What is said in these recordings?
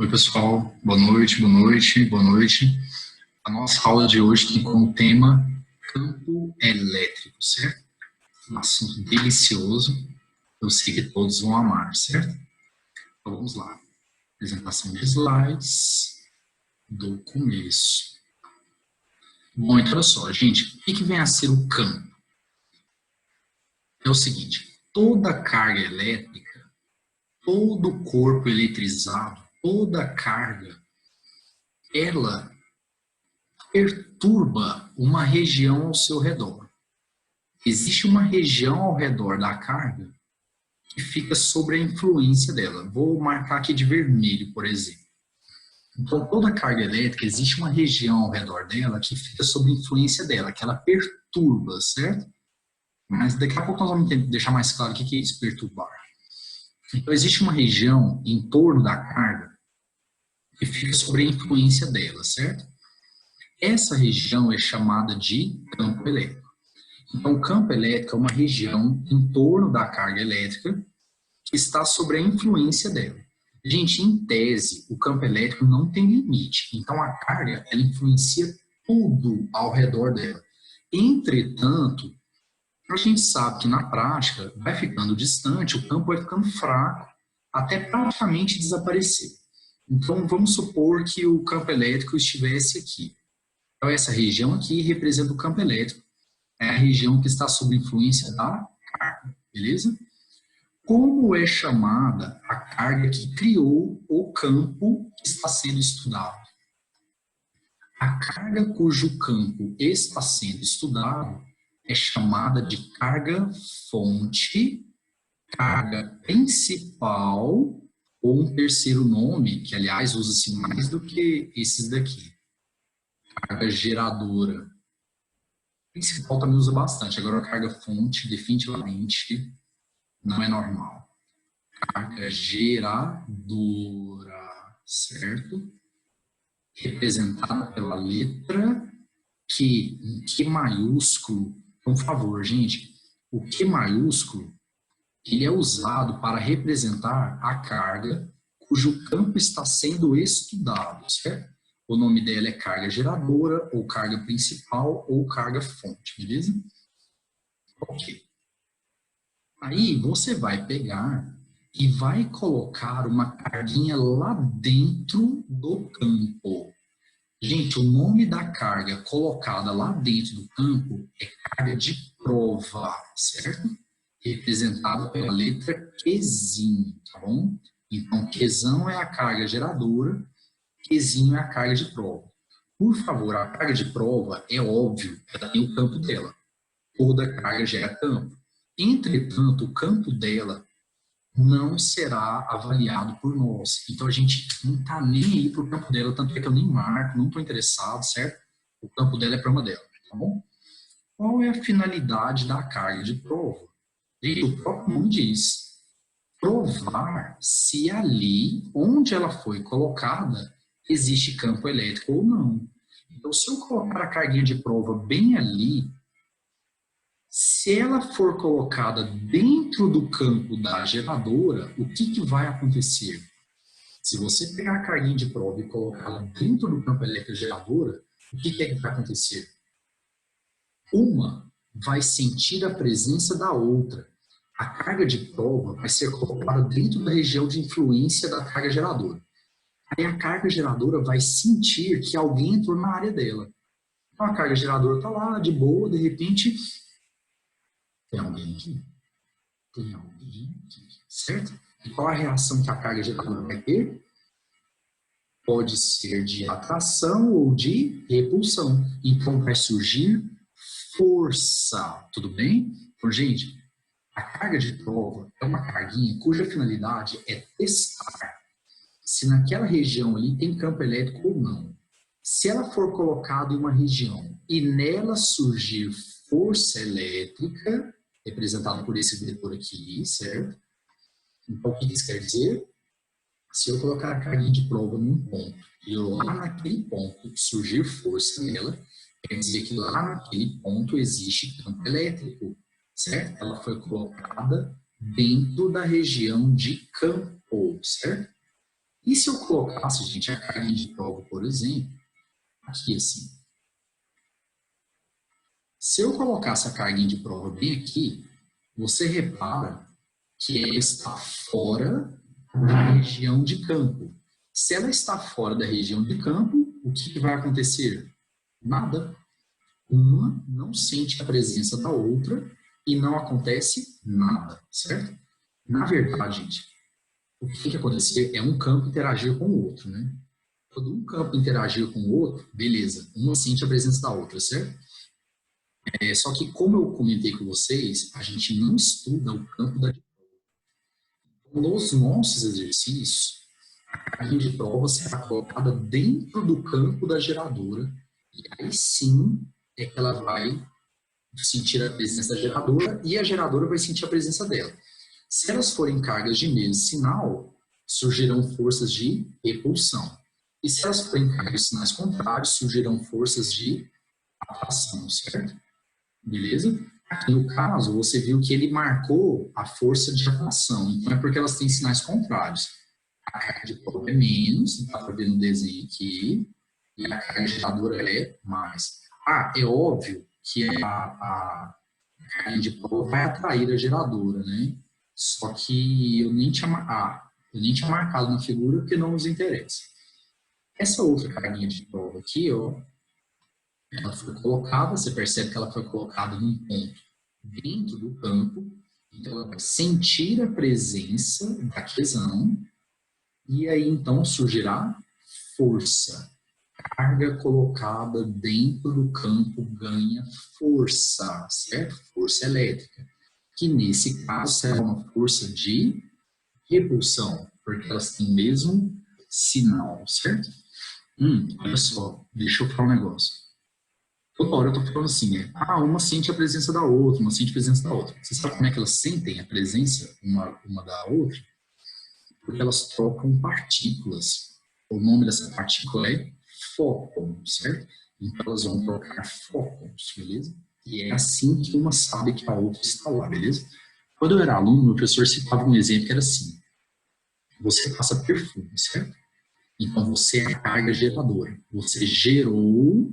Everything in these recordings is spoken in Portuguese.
Oi, pessoal. Boa noite, boa noite, boa noite. A nossa aula de hoje tem como tema campo elétrico, certo? Um assunto delicioso. Eu sei que todos vão amar, certo? Então vamos lá. Apresentação de slides do começo. Bom, então olha só, gente. O que vem a ser o campo? É o seguinte, toda carga elétrica, todo corpo eletrizado, toda carga, ela perturba uma região ao seu redor. Existe uma região ao redor da carga que fica sob a influência dela. Vou marcar aqui de vermelho, por exemplo. Então, toda carga elétrica, existe uma região ao redor dela que fica sob a influência dela, que ela perturba, certo? Mas daqui a pouco nós vamos deixar mais claro o que é isso, perturbar. Então, existe uma região em torno da carga que fica sob a influência dela, certo? Essa região é chamada de campo elétrico. Então, o campo elétrico é uma região em torno da carga elétrica que está sob a influência dela. Gente, em tese, o campo elétrico não tem limite. Então, a carga, ela influencia tudo ao redor dela. Entretanto, a gente sabe que na prática, vai ficando distante, o campo vai ficando fraco, até praticamente desaparecer. Então, vamos supor que o campo elétrico estivesse aqui. Então, essa região aqui representa o campo elétrico. É a região que está sob influência da carga, beleza? Como é chamada a carga que criou o campo que está sendo estudado? A carga cujo campo está sendo estudado é chamada de carga fonte, carga principal, ou um terceiro nome, que aliás usa-se mais do que esses daqui. Carga geradora. Principal também usa bastante. Agora a carga fonte definitivamente não é normal. Carga geradora, certo? Representada pela letra Q, em Q maiúsculo. Por favor, gente, o Q maiúsculo, ele é usado para representar a carga cujo campo está sendo estudado, certo? O nome dela é carga geradora, ou carga principal, ou carga fonte, beleza? Ok. Aí você vai pegar e vai colocar uma carguinha lá dentro do campo. Gente, o nome da carga colocada lá dentro do campo é carga de prova, certo? Representada pela letra Qzinho, tá bom? Então, Qzão é a carga geradora, Qzinho é a carga de prova. Por favor, a carga de prova, é óbvio, ela tem o campo dela. Toda carga gera campo. Entretanto, o campo dela não será avaliado por nós. Então, a gente não está nem aí para o campo dela, tanto é que eu nem marco, não estou interessado, certo? O campo dela é para uma dela, tá bom? Qual é a finalidade da carga de prova? E o próprio nome diz, provar se ali, onde ela foi colocada, existe campo elétrico ou não. Então, se eu colocar a carguinha de prova bem ali, se ela for colocada dentro do campo da geradora, o que vai acontecer? Se você pegar a carguinha de prova e colocá-la dentro do campo elétrico da geradora, o que é que vai acontecer? Uma vai sentir a presença da outra. A carga de prova vai ser colocada dentro da região de influência da carga geradora. Aí a carga geradora vai sentir que alguém entrou na área dela. Então a carga geradora está lá, de boa, de repente, tem alguém aqui? Tem alguém aqui, certo? E qual a reação que a carga geradora vai ter? Pode ser de atração ou de repulsão. Então vai surgir força, tudo bem? Então, gente, a carga de prova é uma carguinha cuja finalidade é testar se naquela região ali tem campo elétrico ou não. Se ela for colocada em uma região e nela surgir força elétrica, representada por esse vetor aqui, certo? Então, o que isso quer dizer? Se eu colocar a carguinha de prova num ponto e lá naquele ponto surgir força nela, quer dizer que lá naquele ponto existe campo elétrico, certo? Ela foi colocada dentro da região de campo, certo? E se eu colocasse, gente, a carga de prova, por exemplo, aqui assim. Se eu colocasse a carguinha de prova bem aqui, você repara que ela está fora da região de campo. Se ela está fora da região de campo, o que vai acontecer? Nada. Uma não sente a presença da outra e não acontece nada, certo? Na verdade, gente, o que acontecer é um campo interagir com o outro, né? Quando um campo interagir com o outro, beleza, uma sente a presença da outra, certo? Só que, como eu comentei com vocês, a gente não estuda o campo da prova. Nos nossos exercícios, a carga de prova será colocada dentro do campo da geradora e aí sim é que ela vai sentir a presença da geradora e a geradora vai sentir a presença dela. Se elas forem cargas de mesmo sinal, surgirão forças de repulsão. E se elas forem cargas de sinais contrários, surgirão forças de atração, certo? Beleza? Aqui no caso, você viu que ele marcou a força de atração. Então, é porque elas têm sinais contrários. A carga de prova é menos, dá para ver no desenho aqui, e a carga geradora é mais. É óbvio que a carga de prova vai atrair a geradora, né? Só que eu nem tinha marcado na figura porque não nos interessa. Essa outra carguinha de prova aqui, ó, ela foi colocada, você percebe que ela foi colocada num ponto dentro do campo, então ela vai sentir a presença da quesão, e aí então surgirá força. Carga colocada dentro do campo ganha força, certo? Força elétrica, que nesse caso será uma força de repulsão, porque elas têm o mesmo sinal, certo? Olha só, deixa eu falar um negócio. Toda hora eu tô falando assim, uma sente a presença da outra, uma sente a presença da outra. Você sabe como é que elas sentem a presença uma da outra? Porque elas trocam partículas. O nome dessa partícula é fóton, certo? Então elas vão trocar fótons, beleza? E é assim que uma sabe que a outra está lá, beleza? Quando eu era aluno, meu professor citava um exemplo que era assim: você passa perfume, certo? Então você é a carga geradora. Você gerou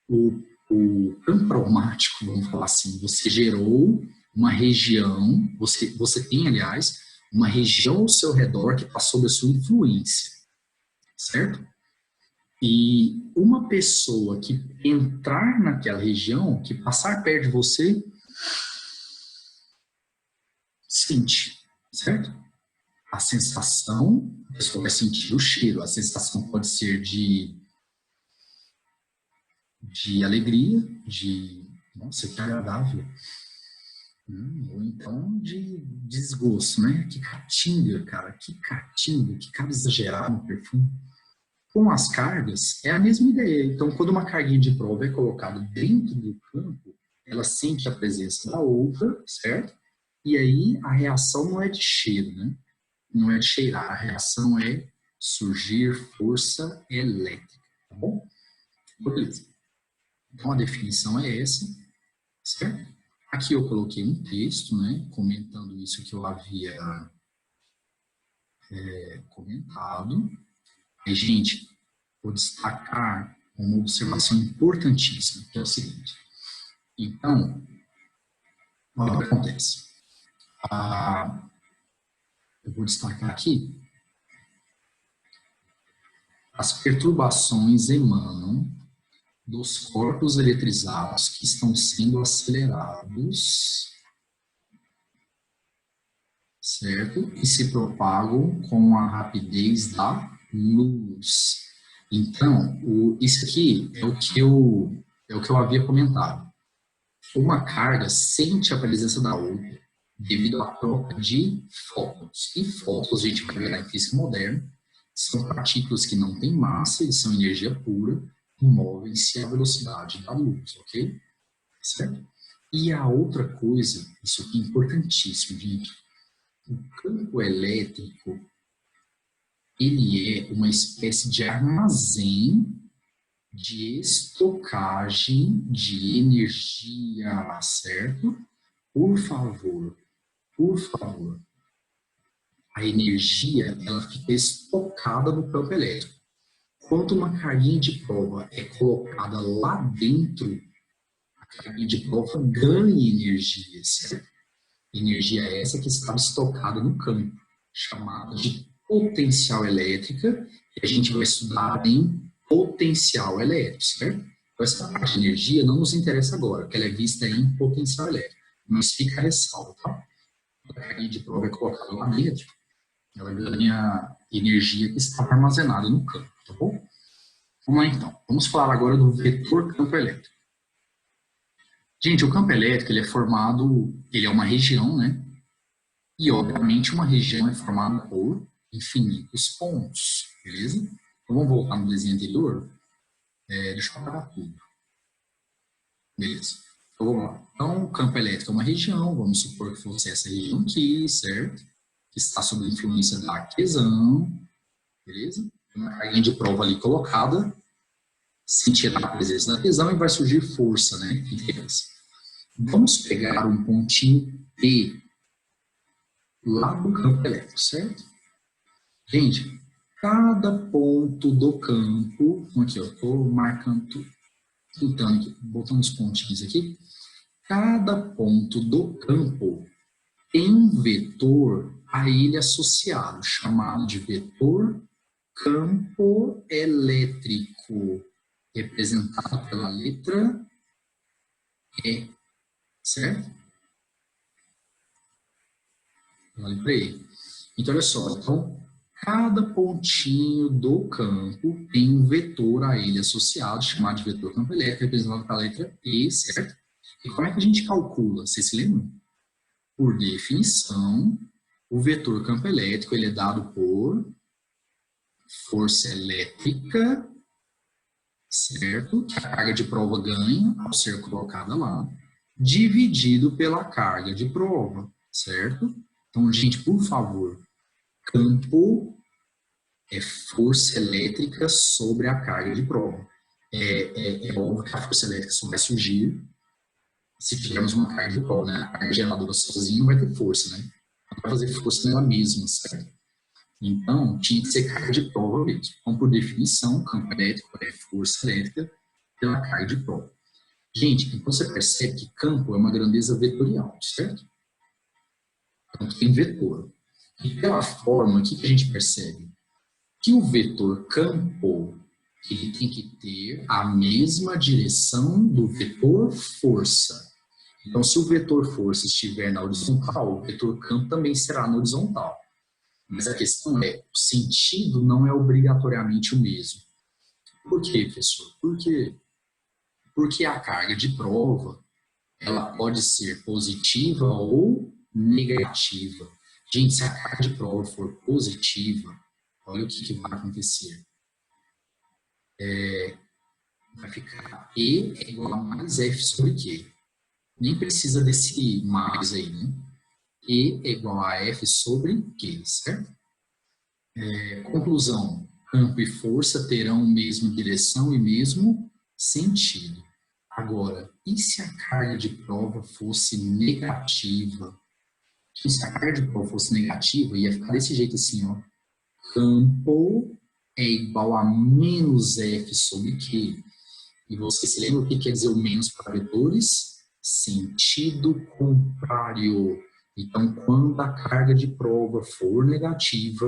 o campo aromático, vamos falar assim. Você gerou uma região, você tem, aliás, uma região ao seu redor que está sob a sua influência, certo? E uma pessoa que entrar naquela região, que passar perto de você, sente, certo? A sensação, a pessoa vai sentir o cheiro, a sensação pode ser de alegria, nossa, que agradável, ou então de desgosto, né? Que caatinga, cara, que cara exagerado no perfume. Com as cargas, é a mesma ideia. Então, quando uma carguinha de prova é colocada dentro do campo, ela sente a presença da outra, certo? E aí a reação não é de cheiro, né? Não é de cheirar, a reação é surgir força elétrica, tá bom? Beleza. Então, a definição é essa, certo? Aqui eu coloquei um texto, né, comentando isso que eu havia comentado. E, gente, vou destacar uma observação importantíssima, que é o seguinte. Então, olha o que acontece. Eu vou destacar aqui. As perturbações emanam dos corpos eletrizados que estão sendo acelerados, certo? E se propagam com a rapidez da luz. Então, isso aqui é o que eu havia comentado. Uma carga sente a presença da outra devido à troca de fótons. E fótons, a gente vai ver em física moderna, são partículas que não têm massa, eles são energia pura, movem-se à velocidade da luz, ok? Certo? E a outra coisa, isso aqui é importantíssimo, gente. O campo elétrico, ele é uma espécie de armazém de estocagem de energia, certo? Por favor, a energia, ela fica estocada colocada no campo elétrico. Quando uma carguinha de prova é colocada lá dentro, a carguinha de prova ganha energia, certo? Energia essa que estava estocada no campo, chamada de potencial elétrica, que a gente vai estudar em potencial elétrico, certo? Então, essa parte de energia não nos interessa agora, porque ela é vista em potencial elétrico. Mas fica a ressalva, tá? A carguinha de prova é colocada lá dentro, ela ganha energia que estava armazenada no campo, tá bom? Vamos lá então. Vamos falar agora do vetor campo elétrico. Gente, o campo elétrico ele é formado, ele é uma região, né? E obviamente uma região é formada por infinitos pontos, beleza? Então vamos voltar no desenho anterior. Deixa eu apagar tudo. Beleza. Então vamos lá. Então o campo elétrico é uma região, vamos supor que fosse essa região aqui, certo? Que está sob a influência da aquisão, beleza? Uma carguinha de prova ali colocada, sem tirar a presença da aquisão e vai surgir força, né? Vamos pegar um pontinho P lá do campo elétrico, certo? Gente, cada ponto do campo, aqui eu estou marcando, pintando aqui, botando os pontinhos aqui, cada ponto do campo tem um vetor a ele associado, chamado de vetor campo elétrico, representado pela letra E, certo? Pela letra E. Então, olha só, então, cada pontinho do campo tem um vetor a ele associado, chamado de vetor campo elétrico, representado pela letra E, certo? E como é que a gente calcula? Vocês se lembram? Por definição, o vetor campo elétrico ele é dado por força elétrica, certo? Que a carga de prova ganha ao ser colocada lá, dividido pela carga de prova, certo? Então, gente, por favor, campo é força elétrica sobre a carga de prova. É óbvio que a força elétrica só vai surgir se tivermos uma carga de prova, né? A carga geradora sozinha não vai ter força, né? Não vai fazer força nela mesma, certo? Então, tinha que ser carga de prova mesmo. Então, por definição, campo elétrico é força elétrica pela carga de prova. Gente, então você percebe que campo é uma grandeza vetorial, certo? Então, tem vetor. E pela forma, o que a gente percebe? Que o vetor campo ele tem que ter a mesma direção do vetor força. Então, se o vetor força estiver na horizontal, o vetor campo também será na horizontal. Mas a questão é, o sentido não é obrigatoriamente o mesmo. Por quê, professor? Porque a carga de prova, ela pode ser positiva ou negativa. Gente, se a carga de prova for positiva, olha o que vai acontecer. Vai ficar E é igual a mais F sobre Q. Nem precisa desse mais aí, né? E é igual a F sobre Q, certo? Conclusão, campo e força terão a mesma direção e mesmo sentido. Agora, e se a carga de prova fosse negativa? E se a carga de prova fosse negativa, ia ficar desse jeito assim, ó. Campo é igual a menos F sobre Q. E você se lembra o que quer dizer o menos para vetores? Sentido contrário. Então, quando a carga de prova for negativa,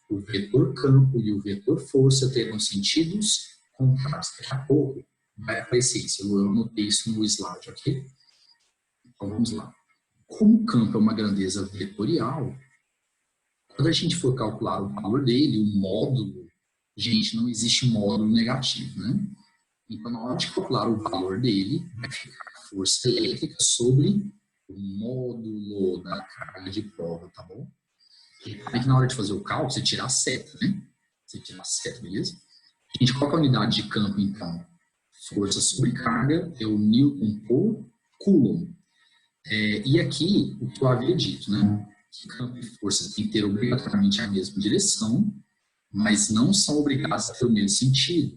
o vetor campo e o vetor força terão sentidos contrários. Daqui a pouco vai aparecer isso. Eu anotei isso no slide, ok? Então, vamos lá. Como o campo é uma grandeza vetorial, quando a gente for calcular o valor dele, o módulo, gente, não existe módulo negativo, né? Então, na hora de calcular o valor dele, vai ficar a força elétrica sobre o módulo da carga de prova, tá bom? E aí que na hora de fazer o cálculo, você tira a seta, né? Você tira a seta, beleza? Gente, qual é a unidade de campo, então? Força sobre carga é o Newton por Coulomb. E aqui, o que eu havia dito, né? Que campo e força têm que ter obrigatoriamente a mesma direção, mas não são obrigados a ter o mesmo sentido.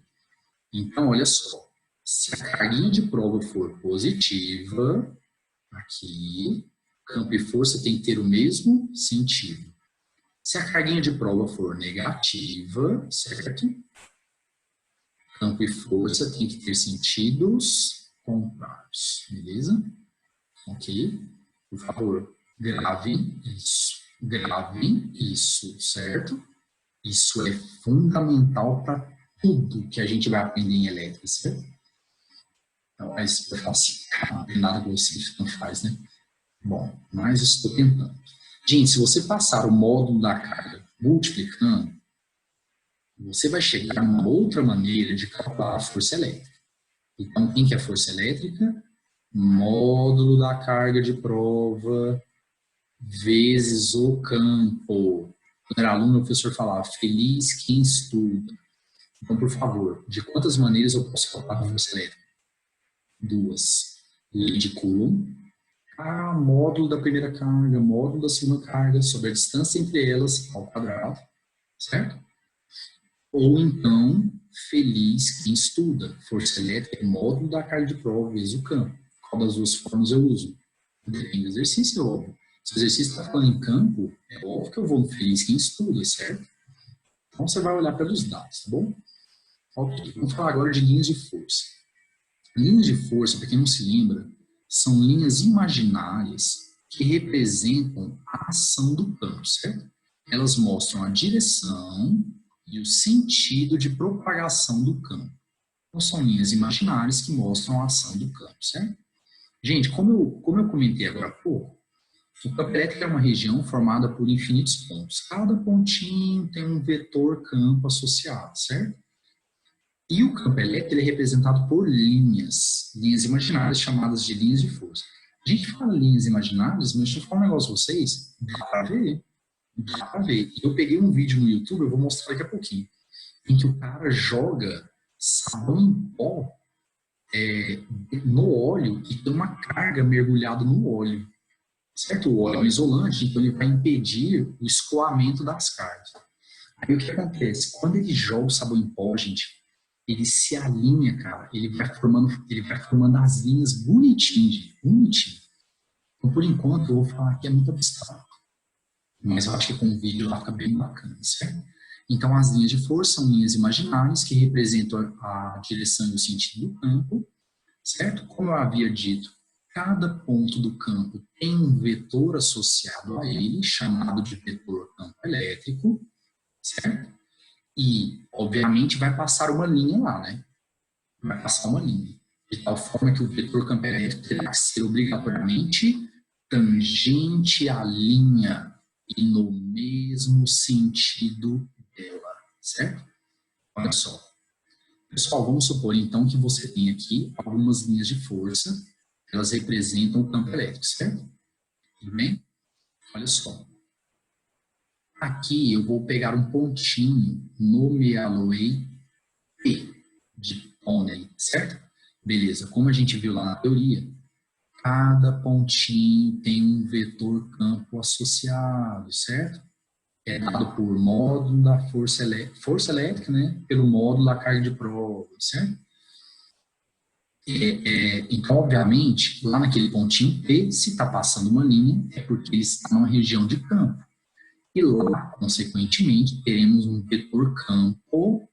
Então, olha só, se a carguinha de prova for positiva, aqui, campo e força tem que ter o mesmo sentido. Se a carguinha de prova for negativa, certo? Campo e força tem que ter sentidos contrários, beleza? Ok? Por favor, gravem isso. Gravem isso, certo? Isso é fundamental para tudo que a gente vai aprender em elétrica, certo? Então, mas eu falo assim, não tem nada que você não faz, né? Bom, mas estou tentando. Gente, se você passar o módulo da carga multiplicando, você vai chegar numa outra maneira de calcular a força elétrica. Então, quem que é a força elétrica? Módulo da carga de prova vezes o campo. Quando era aluno, o professor falava, feliz quem estuda. Então, por favor, de quantas maneiras eu posso calcular a força elétrica? 2. Lei de Coulomb. Módulo da primeira carga, módulo da segunda carga, sobre a distância entre elas, ao quadrado, certo? Ou então, feliz quem estuda. Força elétrica é módulo da carga de prova vezes o campo. Qual das duas formas eu uso? Depende do exercício, é óbvio. Se o exercício está falando em campo, é óbvio que eu vou no feliz quem estuda, certo? Então, você vai olhar pelos dados, tá bom? Ok, vamos falar agora de linhas de força. Linhas de força, para quem não se lembra, são linhas imaginárias que representam a ação do campo, certo? Elas mostram a direção e o sentido de propagação do campo. Então, são linhas imaginárias que mostram a ação do campo, certo? Gente, como eu comentei agora há pouco, o campo elétrico é uma região formada por infinitos pontos. Cada pontinho tem um vetor campo associado, certo? E o campo elétrico é representado por linhas imaginárias chamadas de linhas de força. A gente fala linhas imaginárias, mas deixa eu falar um negócio pra vocês, dá pra ver. Dá pra ver. Eu peguei um vídeo no YouTube, eu vou mostrar daqui a pouquinho, em que o cara joga sabão em pó no óleo e tem uma carga mergulhada no óleo. Certo? O óleo é um isolante, então ele vai impedir o escoamento das cargas. Aí o que acontece? Quando ele joga o sabão em pó, gente, ele se alinha, cara. Ele vai formando as linhas bonitinho, gente. Bonitinho. Então, por enquanto, eu vou falar que é muito abstrato. Mas eu acho que com o vídeo lá fica bem bacana, certo? Então, as linhas de força são linhas imaginárias que representam a direção e o sentido do campo, certo? Como eu havia dito, cada ponto do campo tem um vetor associado a ele, chamado de vetor campo elétrico, certo? E, obviamente, vai passar uma linha lá, né? Vai passar uma linha. De tal forma que o vetor campo elétrico terá que ser obrigatoriamente tangente à linha e no mesmo sentido dela, certo? Olha só. Pessoal, vamos supor, então, que você tem aqui algumas linhas de força, elas representam o campo elétrico, certo? Tudo bem? Olha só. Aqui eu vou pegar um pontinho, nomeá-lo-ei P, de Ponney, certo? Beleza, como a gente viu lá na teoria, cada pontinho tem um vetor campo associado, certo? É dado por módulo da força elétrica, né? Pelo módulo da carga de prova, certo? Então, obviamente, lá naquele pontinho P, se está passando uma linha, é porque ele está numa região de campo. E lá, consequentemente, teremos um vetor campo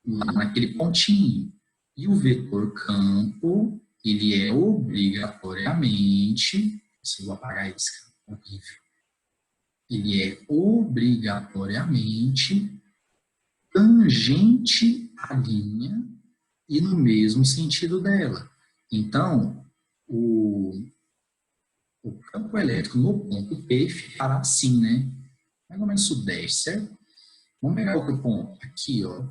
lá naquele pontinho. E o vetor campo, ele é obrigatoriamente, se eu vou apagar isso, horrível. Ele é obrigatoriamente tangente à linha e no mesmo sentido dela. Então, o campo elétrico no ponto P ficará assim, né? Mais ou menos sudeste, certo? Vamos pegar outro ponto aqui, ó,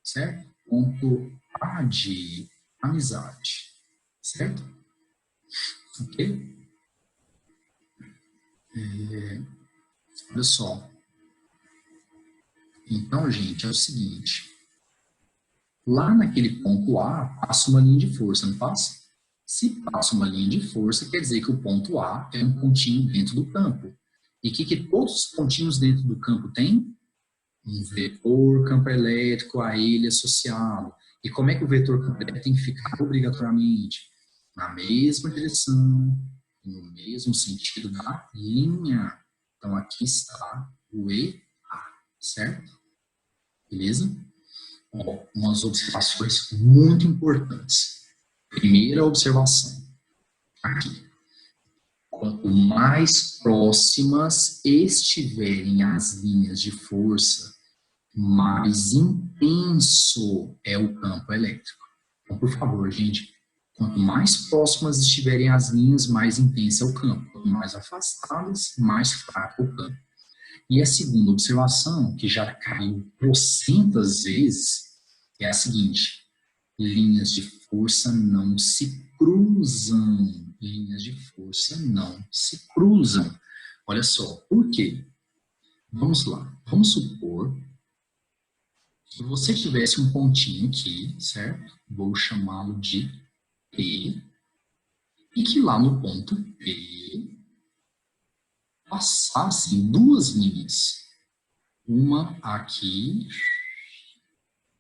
certo? Ponto A de amizade, certo? Ok? Olha só. Então, gente, é o seguinte. Lá naquele ponto A, passa uma linha de força, não passa? Se passa uma linha de força, quer dizer que o ponto A é um pontinho dentro do campo. E o que todos os pontinhos dentro do campo têm? Um vetor campo elétrico a ele associado. E como é que o vetor campo elétrico tem que ficar obrigatoriamente? Na mesma direção, no mesmo sentido da linha. Então, aqui está o EA, certo? Beleza? Ó, umas observações muito importantes. Primeira observação, aqui. Quanto mais próximas estiverem as linhas de força, mais intenso é o campo elétrico. Então, por favor, gente, quanto mais próximas estiverem as linhas, mais intenso é o campo. Quanto mais afastadas, mais fraco é o campo. E a segunda observação, que já caiu trocentas vezes, é a seguinte: linhas de força não se cruzam. Linhas de força não se cruzam. Olha só, por quê? Vamos lá. Vamos supor que você tivesse um pontinho aqui, certo? Vou chamá-lo de P. E que lá no ponto P passassem duas linhas. Uma aqui,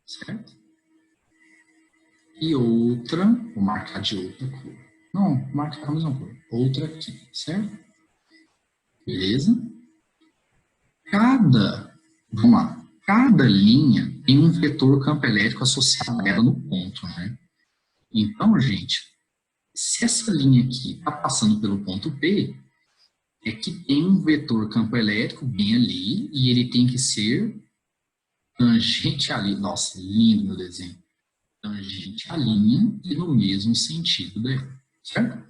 certo? E outra, vou marcar de outra cor. Não, marcar a mesma cor. Outra aqui, certo? Beleza? Vamos lá. Cada linha tem um vetor campo elétrico associado a ela no ponto, né? Então, gente, se essa linha aqui está passando pelo ponto P, é que tem um vetor campo elétrico bem ali e ele tem que ser tangente ali. Nossa, lindo meu desenho. Tangente à linha e no mesmo sentido dela, certo?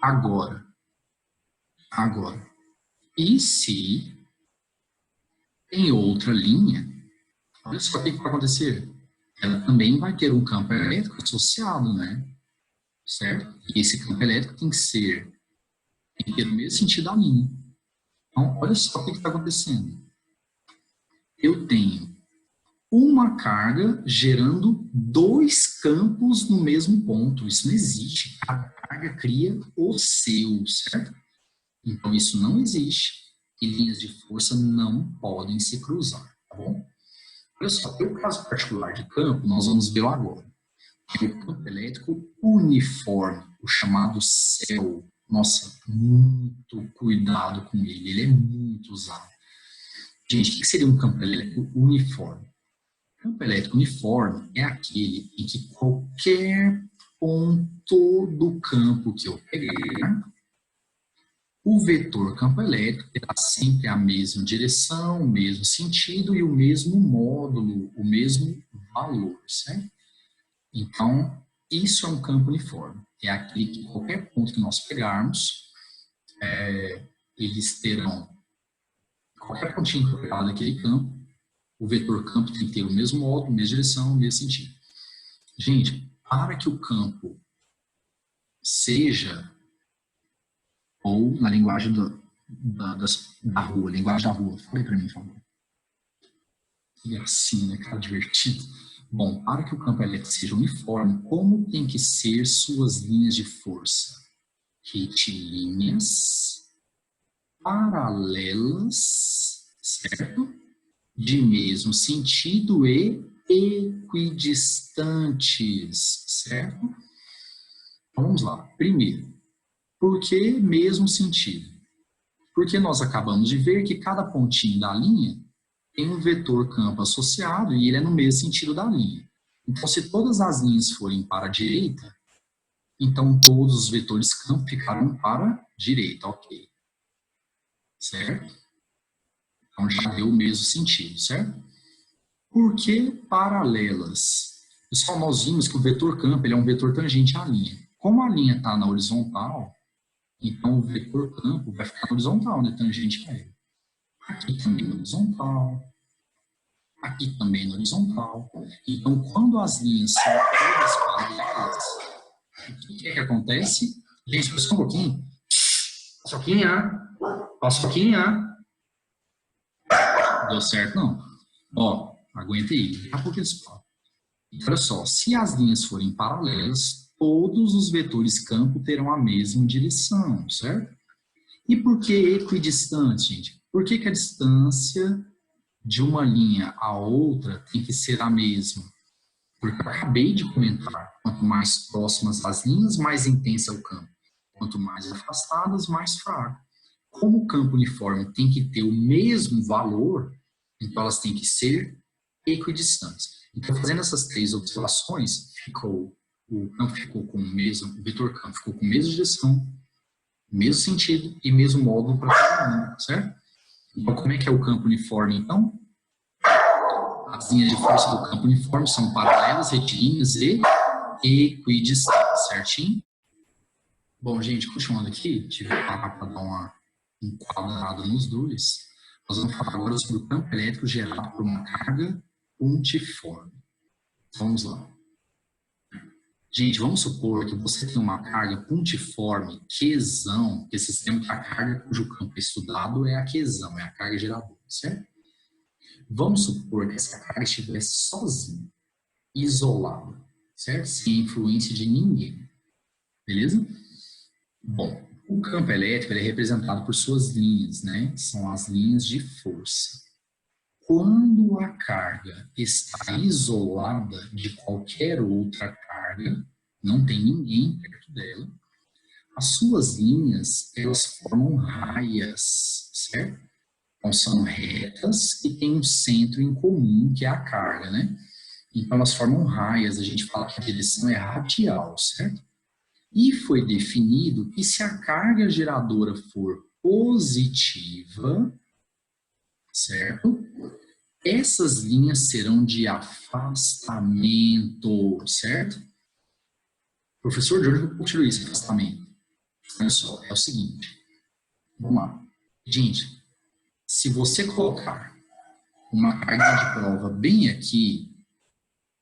Agora, e se tem outra linha, olha só o que vai acontecer. Ela também vai ter um campo elétrico associado, né? Certo? E esse campo elétrico tem que ter o mesmo sentido da linha. Então, olha só o que está acontecendo. Eu tenho uma carga gerando dois campos no mesmo ponto. Isso não existe. Cada carga cria o seu, certo? Então, isso não existe. E linhas de força não podem se cruzar, tá bom? Olha só, pelo caso particular de campo, nós vamos ver agora. É o campo elétrico uniforme, o chamado CEL. Nossa, muito cuidado com ele, ele é muito usado. Gente, o que seria um campo elétrico uniforme? O campo elétrico uniforme é aquele em que qualquer ponto do campo que eu pegar, o vetor campo elétrico terá sempre a mesma direção, o mesmo sentido e o mesmo módulo, o mesmo valor, certo? Então, isso é um campo uniforme. É aquele que qualquer ponto que nós pegarmos, eles terão, qualquer pontinho que eu pegar daquele campo, o vetor campo tem que ter o mesmo módulo, a mesma direção, o mesmo sentido. Gente, para que o campo seja, ou na linguagem da rua, linguagem da rua, fale para mim, por favor. E assim, né, cara, divertido. Bom, para que o campo elétrico seja uniforme, como tem que ser suas linhas de força? Retilíneas, paralelas, certo? De mesmo sentido e equidistantes, certo? Então, vamos lá. Primeiro, por que mesmo sentido? Porque nós acabamos de ver que cada pontinho da linha tem um vetor campo associado e ele é no mesmo sentido da linha. Então, se todas as linhas forem para a direita, então todos os vetores campo ficaram para a direita, ok. Certo? Então, já deu o mesmo sentido, certo? Por que paralelas? Pessoal, nós vimos que o vetor campo ele é um vetor tangente à linha. Como a linha está na horizontal, então o vetor campo vai ficar na horizontal, né? Tangente a ele. Aqui também na horizontal. Aqui também na horizontal. Então, quando as linhas são todas paralelas, o que é que acontece? Gente, só um pouquinho. Paçoquinha. Deu certo, não? Ó, aguenta aí. Daqui a pouco eles falam. Então, olha só, se as linhas forem paralelas, todos os vetores campo terão a mesma direção, certo? E por que equidistante, gente? Por que a distância de uma linha a outra tem que ser a mesma? Porque eu acabei de comentar, quanto mais próximas as linhas, mais intenso é o campo. Quanto mais afastadas, mais fraco. Como o campo uniforme tem que ter o mesmo valor, então elas têm que ser equidistantes. Então, fazendo essas três observações, o campo ficou com o mesmo, o vetor campo ficou com a mesma direção, mesmo sentido e mesmo módulo para cada um, certo? Então, como é que é o campo uniforme, então? As linhas de força do campo uniforme são paralelas, retilíneas e equidistantes, certinho? Bom, gente, continuando aqui, tive que parar para dar uma enquadrada nos dois. Nós vamos falar agora sobre o campo elétrico gerado por uma carga pontiforme. Vamos lá. Gente, vamos supor que você tem uma carga pontiforme, Qzão, que esse sistema de carga cujo campo é estudado é a Qzão, é a carga geradora, certo? Vamos supor que essa carga estivesse sozinha, isolada, certo? Sem influência de ninguém, beleza? Bom, o campo elétrico é representado por suas linhas, né? São as linhas de força. Quando a carga está isolada de qualquer outra carga, não tem ninguém perto dela, as suas linhas, elas formam raias, certo? Então, são retas e tem um centro em comum, que é a carga, né? Então, elas formam raias, a gente fala que a direção é radial, certo? E foi definido que se a carga geradora for positiva, certo? Essas linhas serão de afastamento, certo? Professor, de onde eu tiro esse afastamento? Olha só, é o seguinte. Vamos lá. Gente, se você colocar uma carga de prova bem aqui,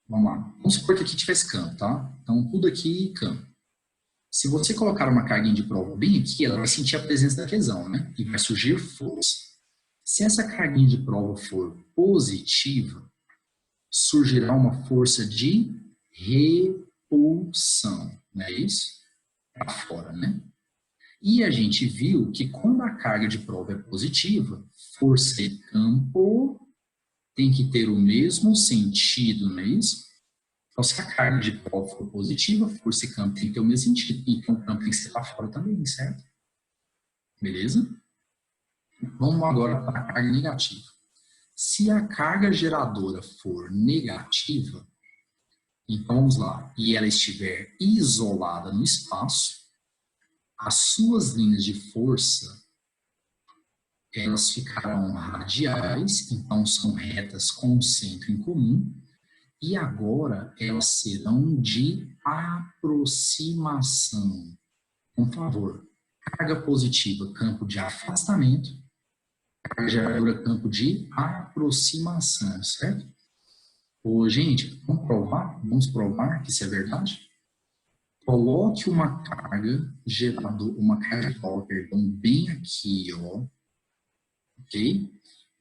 vamos lá. Vamos supor que aqui tivesse campo, tá? Então, tudo aqui campo. Se você colocar uma carguinha de prova bem aqui, ela vai sentir a presença da Qzão, né? E vai surgir força. Se essa carguinha de prova for positiva, surgirá uma força de repulsão, não é isso? Para fora, né? E a gente viu que quando a carga de prova é positiva, força e campo tem que ter o mesmo sentido, não é isso? Então, se a carga de prova for positiva, força e campo tem que ter o mesmo sentido. Então, o campo tem que ser para fora também, certo? Beleza? Vamos agora para a carga negativa. Se a carga geradora for negativa, então vamos lá, e ela estiver isolada no espaço, as suas linhas de força, elas ficarão radiais, então são retas com centro em comum, e agora elas serão de aproximação. Por favor, carga positiva, campo de afastamento, carga geradora, campo de aproximação, certo? Ô, gente, vamos provar que isso é verdade? Coloque uma carga geradora, uma carga de prova, perdão, bem aqui, ó, ok?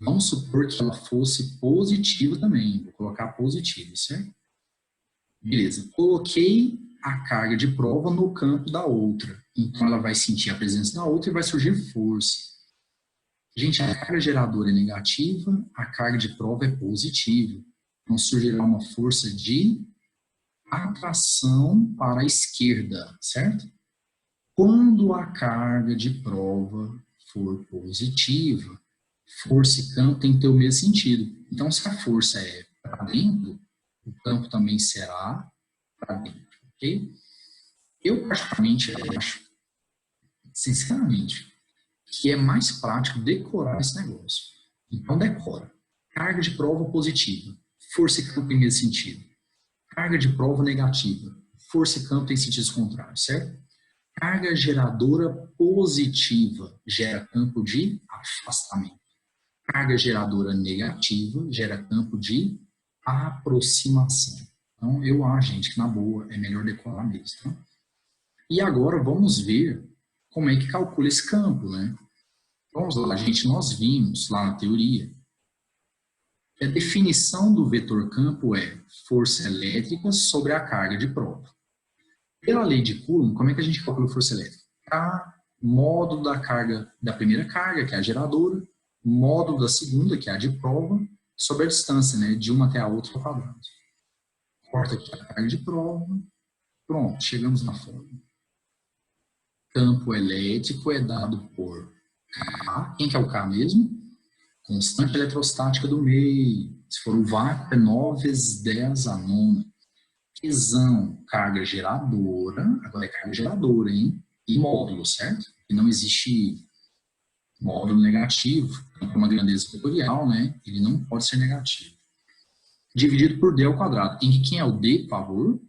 Vamos supor que ela fosse positiva também, vou colocar positivo, certo? Beleza, coloquei a carga de prova no campo da outra, então ela vai sentir a presença da outra e vai surgir força. Gente, a carga geradora é negativa, a carga de prova é positiva. Então surgirá uma força de atração para a esquerda, certo? Quando a carga de prova for positiva, força e campo tem que ter o mesmo sentido. Então, se a força é para dentro, o campo também será para dentro, ok? Eu, particularmente, acho, sinceramente, que é mais prático decorar esse negócio. Então, decora. Carga de prova positiva, força e campo em mesmo sentido. Carga de prova negativa, força e campo em sentidos contrários, certo? Carga geradora positiva gera campo de afastamento. Carga geradora negativa gera campo de aproximação. Então, eu acho, gente, que na boa é melhor decorar mesmo. Tá? E agora vamos ver como é que calcula esse campo, né? Vamos lá, gente, nós vimos lá na teoria que a definição do vetor campo é força elétrica sobre a carga de prova. Pela lei de Coulomb, como é que a gente calcula a força elétrica? A módulo da carga da primeira carga, que é a geradora, módulo da segunda, que é a de prova, sobre a distância, né, de uma até a outra ao quadrado. Corta aqui a carga de prova. Pronto, chegamos na fórmula. Campo elétrico é dado por K. Quem que é o K mesmo? Constante eletrostática do meio. Se for o vácuo, é 9 vezes 10 a nona. Qzão, carga geradora. Agora é carga geradora, hein? E módulo, certo? E não existe módulo negativo. Tem uma grandeza vetorial, né? Ele não pode ser negativo. Dividido por d ao quadrado. Em quem é o d, por favor?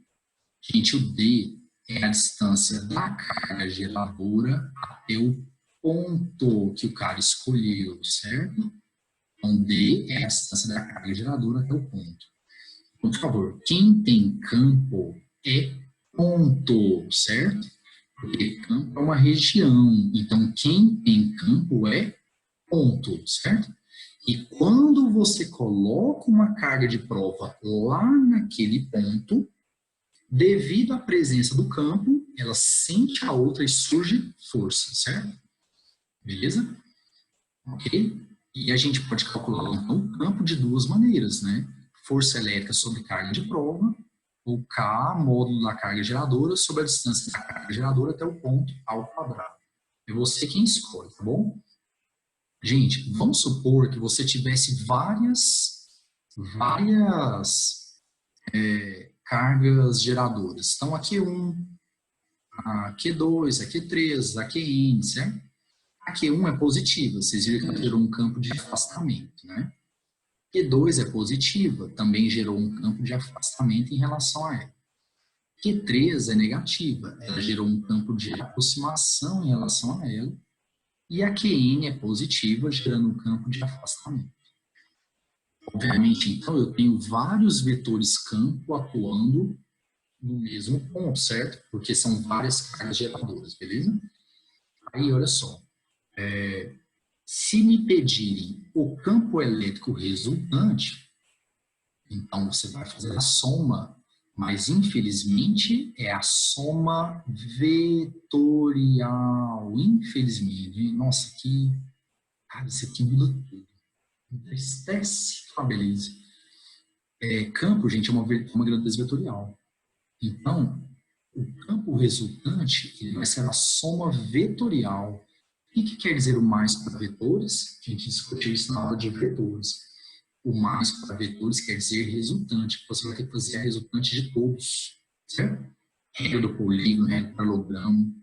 Gente, o d é a distância da carga geradora até o ponto que o cara escolheu, certo? Então, d é a distância da carga geradora até o ponto. Então, por favor, quem tem campo é ponto, certo? Porque campo é uma região. Então, quem tem campo é ponto, certo? E quando você coloca uma carga de prova lá naquele ponto, devido à presença do campo, ela sente a outra e surge força, certo? Beleza? Ok? E a gente pode calcular, então, o campo de duas maneiras, né? Força elétrica sobre carga de prova, ou K, módulo da carga geradora, sobre a distância da carga geradora até o ponto ao quadrado. É você quem escolhe, tá bom? Gente, vamos supor que você tivesse várias cargas geradoras. Então, a Q1, a Q2, a Q3, a Qn, certo? A Q1 é positiva, vocês viram que ela gerou um campo de afastamento, né? Q2 é positiva, também gerou um campo de afastamento em relação a ela. Q3 é negativa, ela gerou um campo de aproximação em relação a ela. E a Qn é positiva, gerando um campo de afastamento. Obviamente, então, eu tenho vários vetores campo atuando no mesmo ponto, certo? Porque são várias cargas geradoras, beleza? Aí, olha só. Se me pedirem o campo elétrico resultante, então você vai fazer a soma, mas infelizmente é a soma vetorial. Infelizmente. Nossa, cara, isso aqui muda tudo. Entristece. Ah, beleza. Campo, gente, é uma grandeza vetorial. Então, o campo resultante ele vai ser a soma vetorial. O que quer dizer o mais para vetores? A gente discutiu isso na aula de vetores. O mais para vetores quer dizer resultante. Você vai ter que fazer a resultante de todos, certo? Regra do polígono, regra do paralelogramo,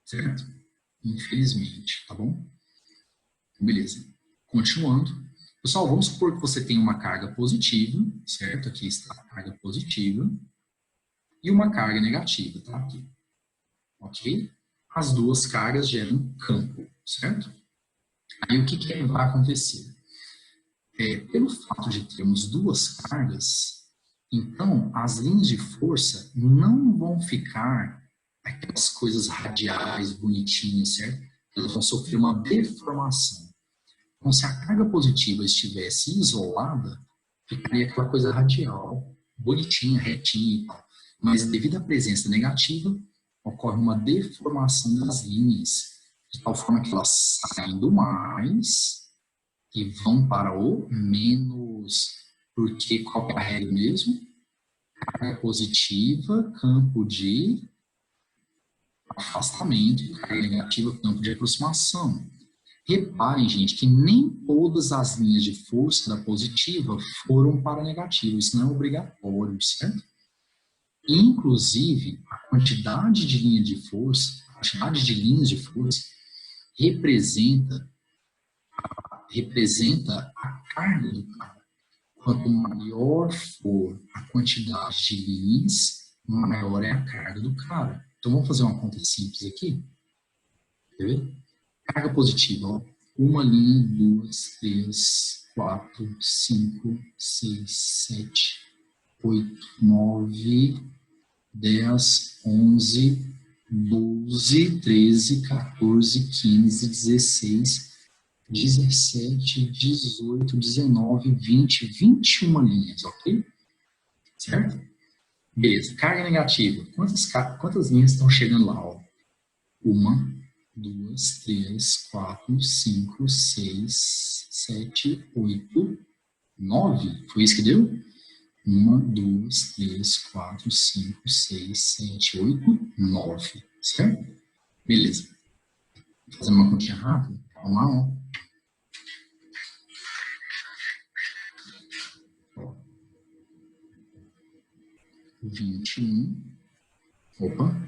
certo? Infelizmente, tá bom? Beleza. Continuando. Pessoal, vamos supor que você tem uma carga positiva, certo? Aqui está a carga positiva. E uma carga negativa, tá aqui. Ok? As duas cargas geram campo, certo? Aí o que vai acontecer? Pelo fato de termos duas cargas, então as linhas de força não vão ficar aquelas coisas radiais, bonitinhas, certo? Elas vão sofrer uma deformação. Então, se a carga positiva estivesse isolada, ficaria aquela coisa radial, bonitinha, retinha e tal. Mas devido à presença negativa, ocorre uma deformação das linhas, de tal forma que elas saem do mais e vão para o menos. Porque qual é a regra mesmo? Carga positiva, campo de afastamento, carga negativa, campo de aproximação. Reparem, gente, que nem todas as linhas de força da positiva foram para a negativa. Isso não é obrigatório, certo? Inclusive, a quantidade de linha de força, a quantidade de linhas de força representa a carga do cara. Quanto maior for a quantidade de linhas, maior é a carga do cara. Então, vamos fazer uma conta simples aqui. Quer ver? Carga positiva, ó. Uma linha, 2, 3, 4, 5, 6, 7, 8, 9, 10, 11, 12, 13, 14, 15, 16, 17, 18, 19, 20, 21 linhas, ok? Certo? Beleza. Carga negativa. Quantas linhas estão chegando lá? Ó? 1, 2, 3, 4, 5, 6, 7, 8, 9. Foi isso que deu? 1, 2, 3, 4, 5, 6, 7, 8, 9. Certo? Beleza. Vou fazer uma continha rápida. Vamos lá, ó. Ó. 21. Opa.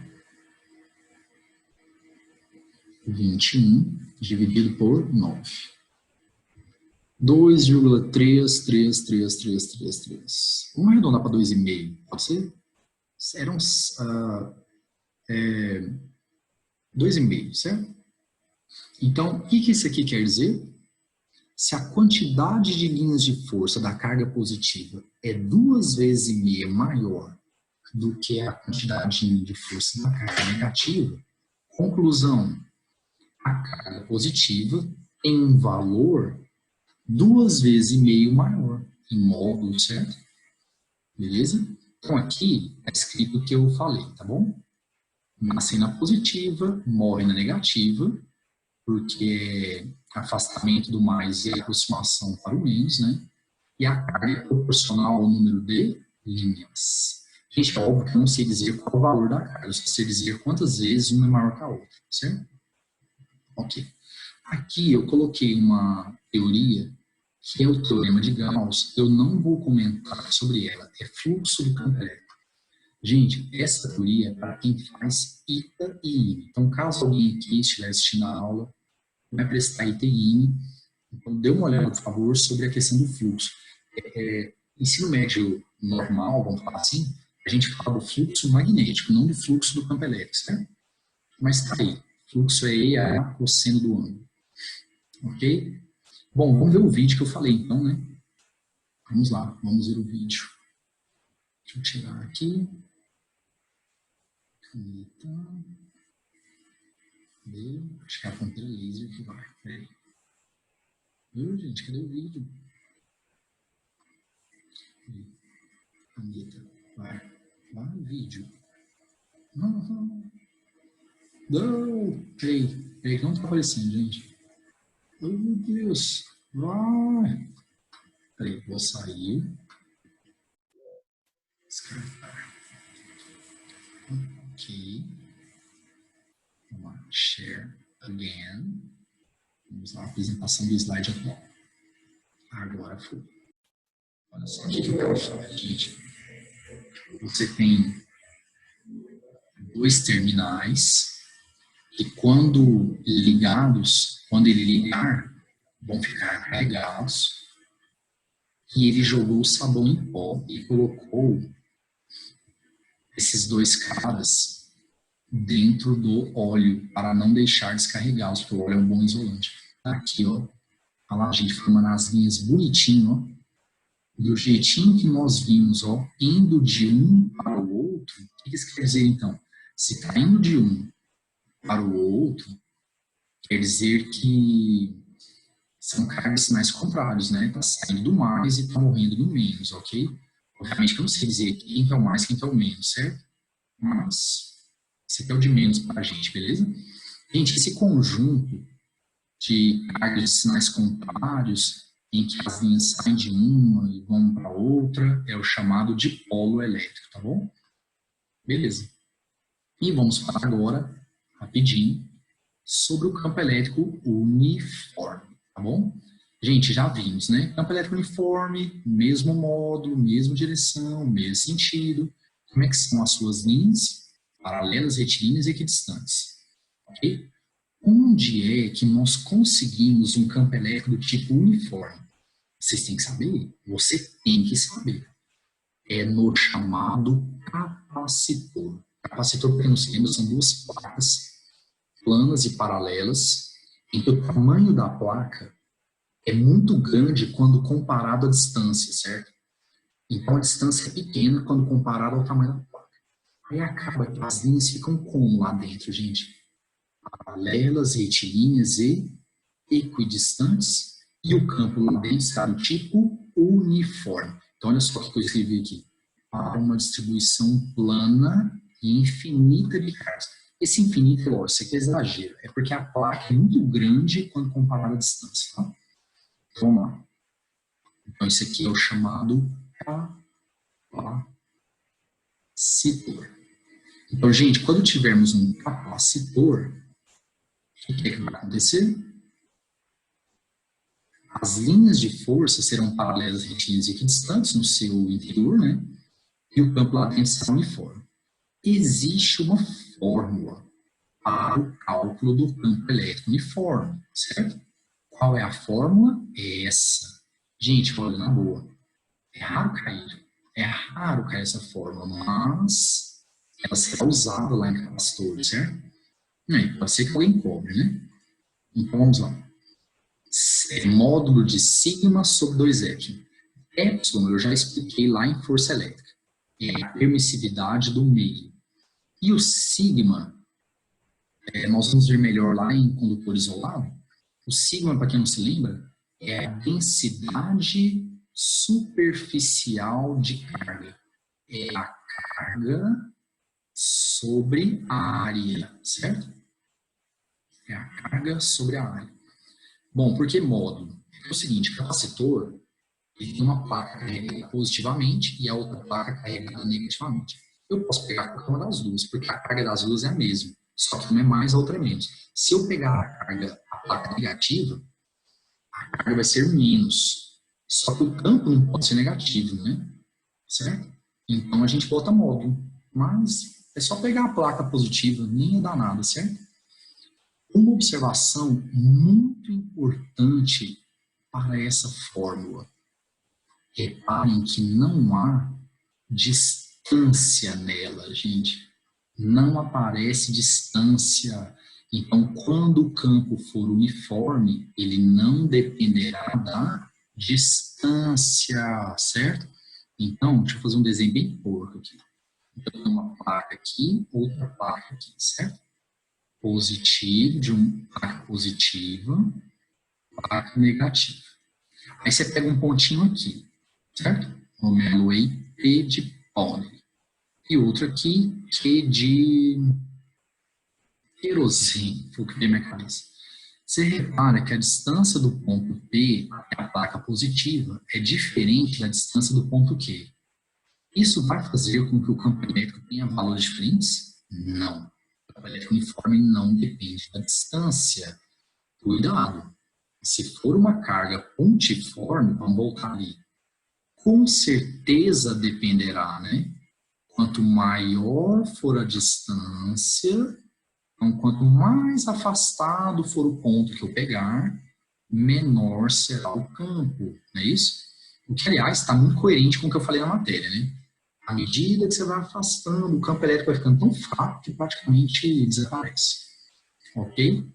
21 dividido por 9. 2,33333. Vamos arredondar para 2,5. Pode ser? Eram 2,5, certo? Então, o que isso aqui quer dizer? Se a quantidade de linhas de força da carga positiva é 2,5 vezes maior do que a quantidade de força da carga negativa, conclusão, a carga positiva tem um valor 2,5 vezes maior em módulo, certo? Beleza? Então aqui é escrito o que eu falei, tá bom? Nascem na positiva, morrem na negativa, porque é afastamento do mais e aproximação para o menos, né? E a carga é proporcional ao número de linhas. Gente, é óbvio que eu não sei dizer qual o valor da carga, eu só sei dizer quantas vezes uma é maior que a outra, certo? Ok. Aqui eu coloquei uma teoria, que é o teorema de Gauss. Eu não vou comentar sobre ela, é fluxo do campo elétrico. Gente, essa teoria é para quem faz ITA e IME. Então, caso alguém aqui estiver assistindo a aula, vai prestar ITA e IME, então dê uma olhada, por favor, sobre a questão do fluxo. Ensino médio normal, vamos falar assim, a gente fala do fluxo magnético, não do fluxo do campo elétrico, certo? Mas tá aí, fluxo é E a cosseno do ângulo. Ok? Bom, vamos ver o vídeo que eu falei, então, né? Vamos lá, vamos ver o vídeo. Deixa eu tirar aqui. Caneta. Cadê? Acho que é a ponteira laser que vai. Peraí. Viu, gente? Cadê o vídeo? Caneta. Vai. Vai, vídeo. Não. Peraí, que não tá aparecendo, gente. Oh, meu Deus. Vai. Peraí, vou sair. Descartar. Ok. Vamos lá. Share again. Vamos lá, apresentação do slide atual. Agora foi. Olha só o que eu quero falar, gente. Você tem dois terminais que quando ligados, quando ele ligar, vão ficar carregados. E ele jogou o sabão em pó e colocou esses dois caras dentro do óleo para não deixar descarregá-los, porque o óleo é um bom isolante. Aqui, ó. Olha lá, a gente formando as linhas bonitinho, ó. Do jeitinho que nós vimos, ó, indo de um para o outro. O que isso quer dizer, então? Se está indo de um para o outro, quer dizer que são cargas sinais contrários, né? Está saindo do mais e está morrendo do menos, ok? Obviamente que eu não sei dizer quem que é o mais e quem que é o menos, certo? Mas esse aqui é o de menos para a gente, beleza? Gente, esse conjunto de cargas de sinais contrários, em que as linhas saem de uma e vão para outra, é o chamado dipolo elétrico, tá bom? Beleza. E vamos falar agora, rapidinho, sobre o campo elétrico uniforme, tá bom? Gente, já vimos, né? Campo elétrico uniforme, mesmo módulo, mesma direção, mesmo sentido. Como é que são as suas linhas? Paralelas, retilíneas e equidistantes. Ok? Onde é que nós conseguimos um campo elétrico do tipo uniforme? Vocês têm que saber. Você tem que saber. É no chamado capacitor. Capacitor, para quem não se lembra, são duas placas planas e paralelas, em que o tamanho da placa é muito grande quando comparado à distância, certo? Então a distância é pequena quando comparado ao tamanho da placa. Aí acaba que as linhas ficam como lá dentro, gente? Paralelas, retilíneas e equidistantes, e o campo lá dentro está do tipo uniforme. Então olha só o que eu escrevi aqui. Para uma distribuição plana e infinita de cargas. Esse infinito, lógico, isso aqui é exagero. É porque a placa é muito grande quando comparada à distância. Tá? Então, vamos lá. Então, isso aqui é o chamado capacitor. Então, gente, quando tivermos um capacitor, o que é que vai acontecer? As linhas de força serão paralelas retilíneas e equidistantes no seu interior, né? E o campo lá dentro será uniforme. Existe uma fórmula para o cálculo do campo elétrico uniforme, certo? Qual é a fórmula? É essa. Gente, olha, na boa, é raro cair. É raro cair essa fórmula, mas ela será usada lá em capacitor, certo? Pode ser que alguém cobre, né? Então, vamos lá. Módulo de sigma sobre 2 epsilon, eu já expliquei lá em força elétrica. É a permissividade do meio. E o sigma, nós vamos ver melhor lá em condutor isolado. O sigma, para quem não se lembra, é a densidade superficial de carga. É a carga sobre a área, certo? É a carga sobre a área. Bom, por que módulo? É o seguinte, capacitor, ele tem uma placa carregada positivamente e a outra placa carregada negativamente. Eu posso pegar qualquer uma das duas, porque a carga das duas é a mesma, só que uma é mais, a outra é menos. Se eu pegar a placa negativa, a carga vai ser menos. Só que o campo não pode ser negativo, né? Certo? Então a gente bota módulo. Mas é só pegar a placa positiva, nem dá nada, certo? Uma observação muito importante para essa fórmula. Reparem que não há distância nela, gente. Não aparece distância. Então, quando o campo for uniforme, ele não dependerá da distância, certo? Então, deixa eu fazer um desenho bem porco aqui. Eu tenho uma placa aqui, outra placa aqui, certo? Positivo, de uma placa positiva, placa negativa. Aí você pega um pontinho aqui, certo? Nomeá-lo-ei P de pônei. E outro aqui, Q de querosene, foi o que veio na minha cabeça. Você repara que a distância do ponto P até a placa positiva é diferente da distância do ponto Q. Isso vai fazer com que o campo elétrico tenha valores diferentes? Não. O campo elétrico uniforme não depende da distância. Cuidado. Se for uma carga pontiforme, vamos voltar ali, com certeza dependerá, né? Quanto maior for a distância, então quanto mais afastado for o ponto que eu pegar, menor será o campo, não é isso? O que, aliás, está muito coerente com o que eu falei na matéria, né? À medida que você vai afastando, o campo elétrico vai ficando tão fraco que praticamente desaparece. Ok?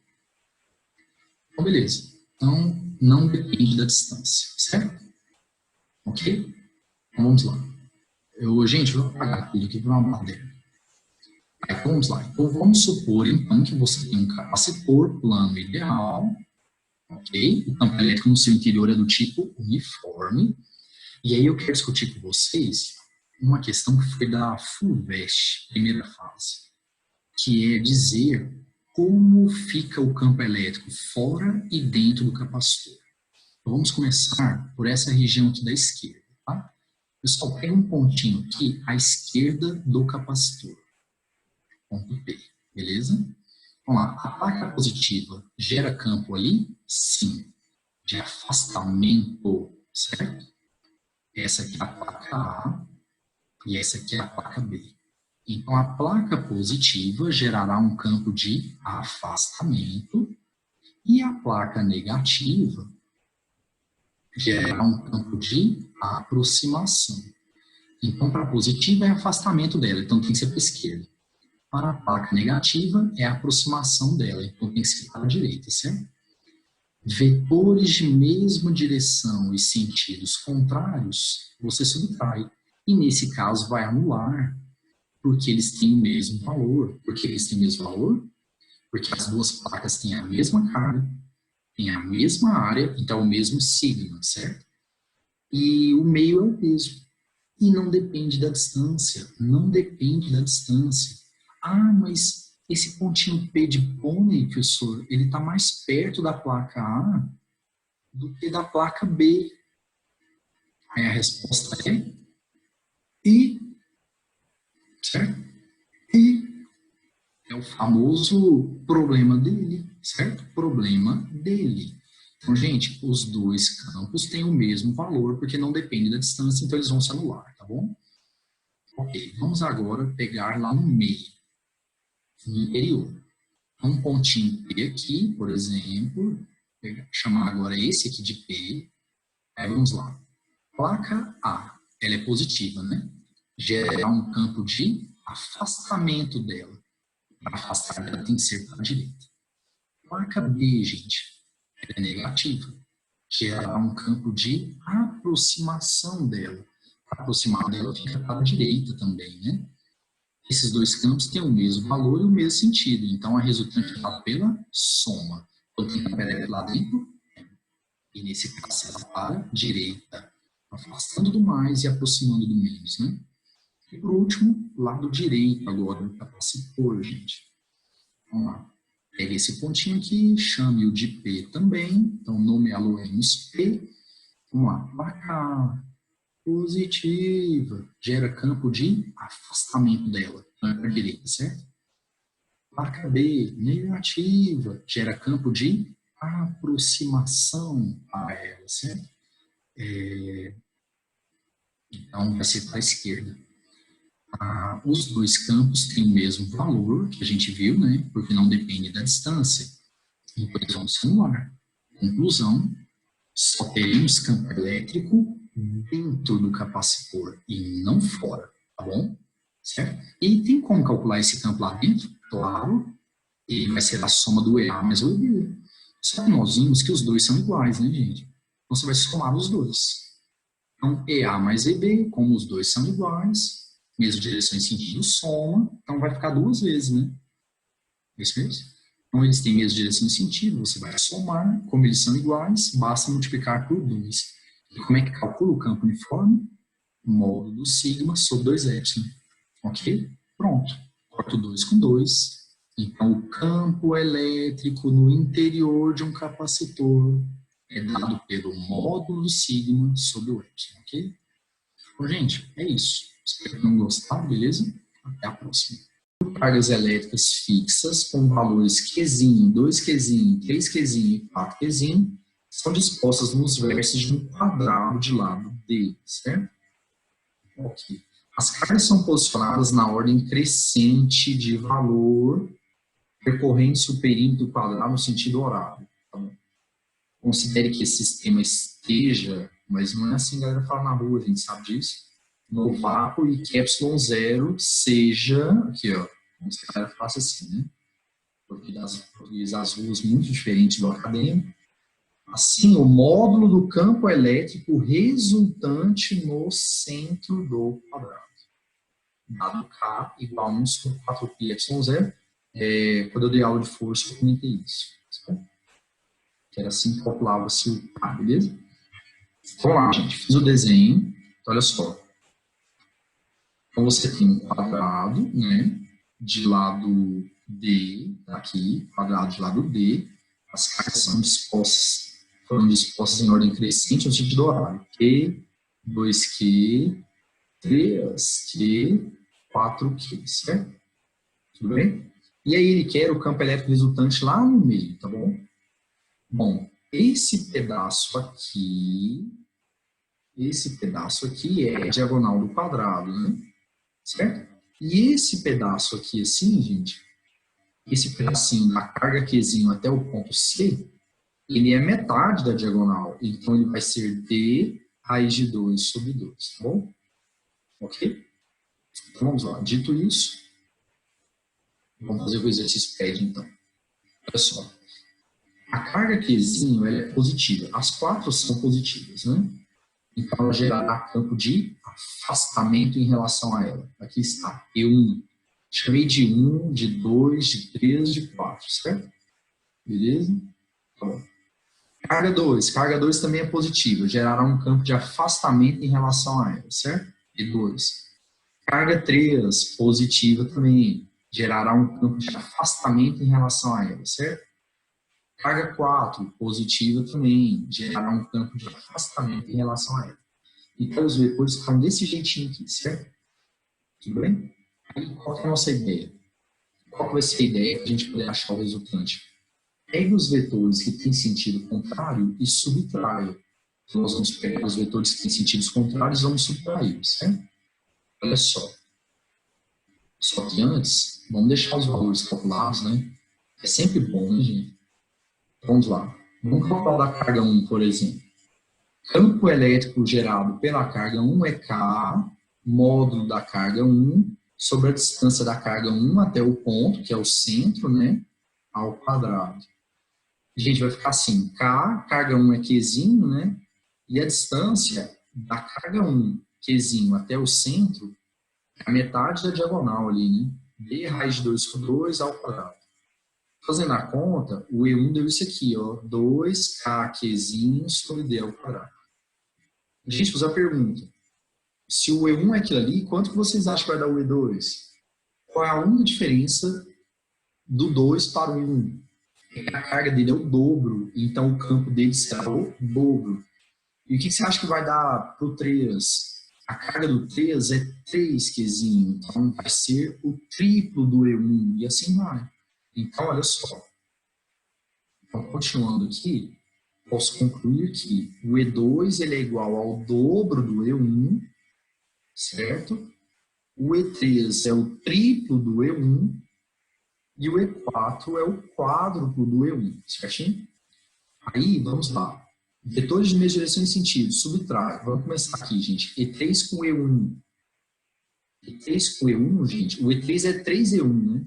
Então, beleza. Então, não depende da distância, certo? Ok? Então, vamos lá. Gente, eu vou apagar tudo aqui para uma madeira. Então, vamos lá. Então, vamos supor, então, que você tem um capacitor plano ideal, ok? O campo elétrico no seu interior é do tipo uniforme. E aí eu quero discutir com vocês uma questão que foi da FUVEST, primeira fase, que é dizer como fica o campo elétrico fora e dentro do capacitor. Então, vamos começar por essa região aqui da esquerda, tá? Pessoal, pega um pontinho aqui à esquerda do capacitor. Ponto P, beleza? Vamos lá, a placa positiva gera campo ali? Sim. De afastamento, certo? Essa aqui é a placa A e essa aqui é a placa B. Então, a placa positiva gerará um campo de afastamento e a placa negativa gerará um campo de aproximação. Então, para a positiva é afastamento dela, então tem que ser para a esquerda. Para a placa negativa é a aproximação dela, então tem que ser para a direita, certo? Vetores de mesma direção e sentidos contrários, você subtrai. E nesse caso vai anular, porque eles têm o mesmo valor. Por que eles têm o mesmo valor? Porque as duas placas têm a mesma carga, têm a mesma área, então é o mesmo sigma, certo? E o meio é o peso. E não depende da distância. Não depende da distância. Ah, mas esse pontinho P de pônei, professor, ele está mais perto da placa A do que da placa B. Aí a resposta é I, certo? I é o famoso problema dele, certo? Problema dele. Então, gente, os dois campos têm o mesmo valor, porque não depende da distância, então eles vão se anular, tá bom? Ok, vamos agora pegar lá no meio, no interior. Um pontinho P aqui, por exemplo, chamar agora esse aqui de P. Aí vamos lá. Placa A, ela é positiva, né? Gera um campo de afastamento dela. Para afastar ela tem que ser para a direita. Placa B, gente, ela é negativa. Gera um campo de aproximação dela. Para aproximar dela fica para a direita também, né? Esses dois campos têm o mesmo valor e o mesmo sentido. Então, a resultante é dada pela soma. Então, tem campo elétrico lá dentro. E nesse caso, ela para a direita, afastando do mais e aproximando do menos, né? E por último, lado direito agora do capacitor, gente. Vamos lá. Pega esse pontinho aqui, chame-o de P também. Então, nomeá-lo-emos P. Vamos lá. Placa positiva. Gera campo de afastamento dela. Então, é para a direita, certo? Placa B, negativa. Gera campo de aproximação para ela, certo? Então, vai ser para a esquerda. Os dois campos têm o mesmo valor, que a gente viu, né? Porque não depende da distância. Então, eles vão se anular. Conclusão, só teremos campo elétrico dentro do capacitor e não fora, tá bom? Certo? E tem como calcular esse campo lá dentro? Claro, ele vai ser a soma do EA mais o EB. Só que nós vimos que os dois são iguais, né, gente? Então, você vai somar os dois. Então, EA mais EB, como os dois são iguais, mesma direção e sentido, soma, então vai ficar duas vezes, né? É isso mesmo? Então, eles têm mesma direção e sentido, você vai somar, como eles são iguais, basta multiplicar por 2. E como é que calcula o campo uniforme? Módulo sigma sobre 2 epsilon. Ok? Pronto. Corto 2 com 2. Então, o campo elétrico no interior de um capacitor é dado pelo módulo sigma sobre o epsilon, ok? Bom, gente, é isso. Espero que tenham gostado, beleza? Até a próxima. Cargas elétricas fixas com valores Qzinho, 2Qzinho, 3Qzinho e 4Qzinho são dispostas nos vértices de um quadrado de lado D, certo? Ok. As cargas são posicionadas na ordem crescente de valor percorrendo-se o perímetro do quadrado no sentido horário. Tá bom? Considere que esse sistema esteja, mas não é assim, galera, fala na rua, a gente sabe disso, no vácuo e que ε0 seja, aqui ó, vamos que a galera faça assim, né? Porque as ruas muito diferentes do acadêmico. Assim, o módulo do campo elétrico resultante no centro do quadrado. Dado K igual a 1 sobre 4π ε0. Quando eu dei aula de força, eu comentei isso. Certo? Que era assim que calculava-se o K, beleza? Vamos lá, gente. Fiz o desenho. Então, olha só. Então, você tem um quadrado, né? De lado D, aqui, quadrado de lado D. As cargas foram dispostas em ordem crescente no sentido horário. Q, 2Q, 3Q, 4Q, certo? Tudo bem? E aí ele quer o campo elétrico resultante lá no meio, tá bom? Bom, esse pedaço aqui é a diagonal do quadrado, né? Certo? E esse pedaço aqui, assim, gente, esse pedacinho da carga Qzinho até o ponto C, ele é metade da diagonal. Então, ele vai ser D raiz de 2 sobre 2, tá bom? Ok? Então, vamos lá. Dito isso, vamos fazer o exercício PED, então. Olha só. A carga Qzinho ela é positiva. As quatro são positivas, né? Então, ela gerará campo de afastamento em relação a ela. Aqui está, E1. Chamei de 1, de 2, de 3, de 4, certo? Beleza? Tá bom. Carga 2. Carga 2 também é positiva. Gerará um campo de afastamento em relação a ela, certo? E2. Carga 3, positiva também. Gerará um campo de afastamento em relação a ela, certo? Carga 4, positiva também, gerará um campo de afastamento em relação a ela. Então, os vetores ficam desse jeitinho aqui, certo? Tudo bem? Aí, qual que é a nossa ideia? Qual que vai ser a ideia para a gente poder achar o resultante? Pegue os vetores que têm sentido contrário e subtraia. Então, nós vamos pegar os vetores que têm sentidos contrários e vamos subtraí-los, certo? Olha só. Só que antes, vamos deixar os valores calculados, né? É sempre bom, né, gente? Vamos lá. Vamos calcular a carga 1, por exemplo. Campo elétrico gerado pela carga 1 é K, módulo da carga 1, sobre a distância da carga 1 até o ponto, que é o centro, né? Ao quadrado. Gente, vai ficar assim, K, carga 1 é Qzinho, né? E a distância da carga 1, Qzinho, até o centro, é a metade da diagonal ali, né? D raiz de 2 por 2 ao quadrado. Fazendo a conta, o E1 deu isso aqui, ó, 2K Qzinho sobre D ao quadrado. Gente, fazer a pergunta. Se o E1 é aquilo ali, quanto que vocês acham que vai dar o E2? Qual é a única diferença do 2 para o E1? A carga dele é o dobro, então o campo dele será o dobro. E o que você acha que vai dar para o 3? A carga do 3 é 3 Qzinho, então vai ser o triplo do E1, e assim vai. Então, olha só. Então, continuando aqui, posso concluir que o E2 ele é igual ao dobro do E1, certo? O E3 é o triplo do E1, e o E4 é o quádruplo do E1, certinho? Aí, vamos lá. Vetores de mesma direção e sentido, subtrai. Vamos começar aqui, gente. E3 com E1. E3 com E1, gente, o E3 é 3E1, né?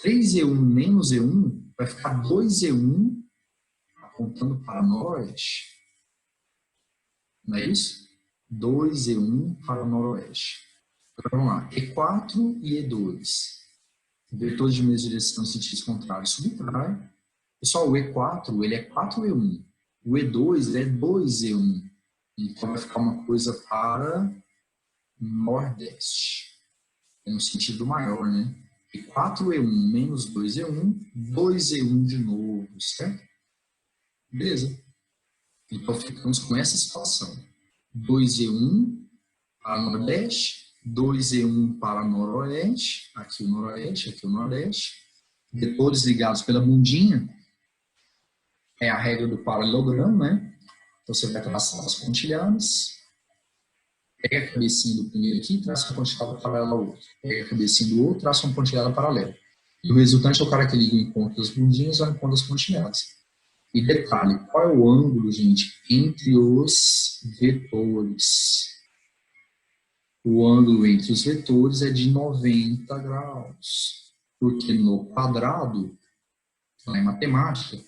3E1 menos E1 vai ficar 2E1 apontando para noroeste. Não é isso? 2E1 para noroeste. Agora vamos lá. E4 e E2. Vetores de mesma direção e sentidos contrários, subtrai. Pessoal, o E4 ele é 4E1. O E2 é 2E1. Então vai ficar uma coisa para nordeste. É no sentido maior, né? E 4E1 menos 2E1, 2E1 de novo, certo? Beleza. Então ficamos com essa situação. 2E1 para nordeste, 2E1 para noroeste, aqui o noroeste, aqui o nordeste. Vetores ligados pela bundinha. É a regra do paralelogramo, né? Então você vai traçar as pontilhadas. Pega a cabecinha do primeiro aqui, traça uma pontilhada paralela ao outro. Pega a cabecinha do outro, traça uma pontilhada paralela. E o resultante é o cara que liga o encontro das bundinhas ao encontro das pontilhadas. E detalhe, qual é o ângulo, gente, entre os vetores? O ângulo entre os vetores é de 90 graus. Porque no quadrado, na matemática,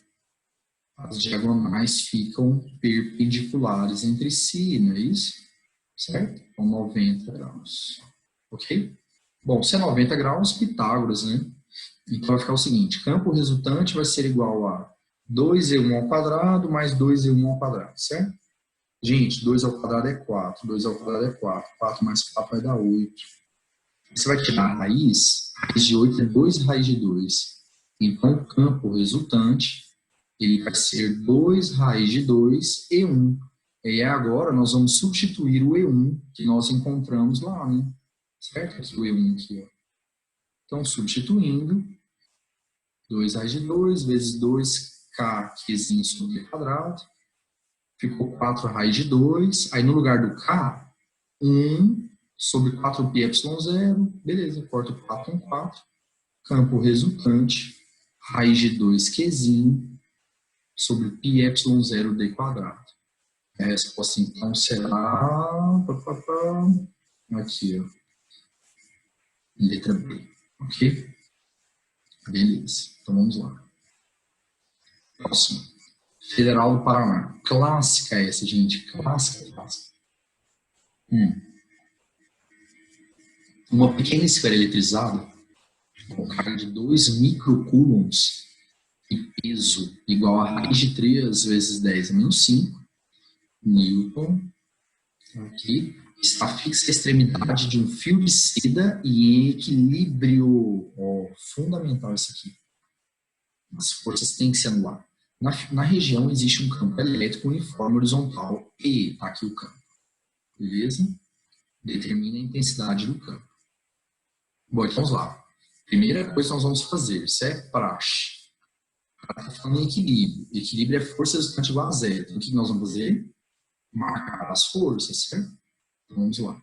as diagonais ficam perpendiculares entre si, não é isso? Certo? Então, 90 graus. Ok? Bom, se é 90 graus, Pitágoras, né? Então, vai ficar o seguinte, campo resultante vai ser igual a 2E1 ao quadrado mais 2E1 ao quadrado, certo? Gente, 2 ao quadrado é 4, 2 ao quadrado é 4, 4 mais 4 vai dar 8. Você vai tirar a raiz de 8 é 2 raiz de 2. Então, o campo resultante ele vai ser 2 raiz de 2 E1. E agora nós vamos substituir o E1 que nós encontramos lá, né? Certo? Aqui o E1 aqui, ó. Então, substituindo, 2 raiz de 2 vezes 2K Qzinho sobre quadrado. Ficou 4 raiz de 2. Aí no lugar do K, 1 sobre 4πε0. Beleza, corta o 4 em 4. Campo resultante, raiz de 2 Qzinho sobre πε0d quadrado. A resposta então será aqui, ó, letra B, ok? Beleza, então vamos lá. Próximo, Federal do Paraná. Clássica essa, gente, clássica. Uma pequena esfera eletrizada com carga de 2 microcoulombs e peso igual a raiz de 3 vezes 10 a menos 5 Newton, aqui, está fixa a extremidade de um fio de seda e em equilíbrio. Fundamental isso aqui. As forças têm que se anular. Na região existe um campo elétrico uniforme horizontal E, está aqui o campo. Beleza? Determina a intensidade do campo. Bom, então vamos lá. Primeira coisa que nós vamos fazer, isso é praxe. Está falando em equilíbrio. Equilíbrio é força resultante igual a zero. Então, o que nós vamos fazer? Marcar as forças, certo? Então, vamos lá.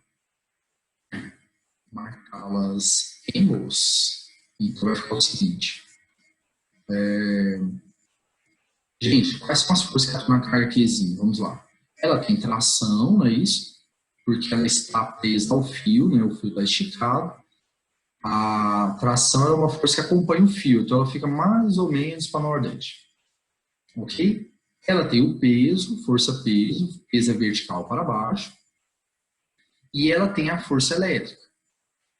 Marcá-las em mols. Então, vai ficar o seguinte. Gente, quais são as forças que atua na carga Qzinho? Vamos lá. Ela tem tração, não é isso? Porque ela está presa ao fio, né? O fio está esticado. A tração é uma força que acompanha o fio, então ela fica mais ou menos para nordeste. Ok? Ela tem o peso, força-peso, peso é vertical para baixo. E ela tem a força elétrica.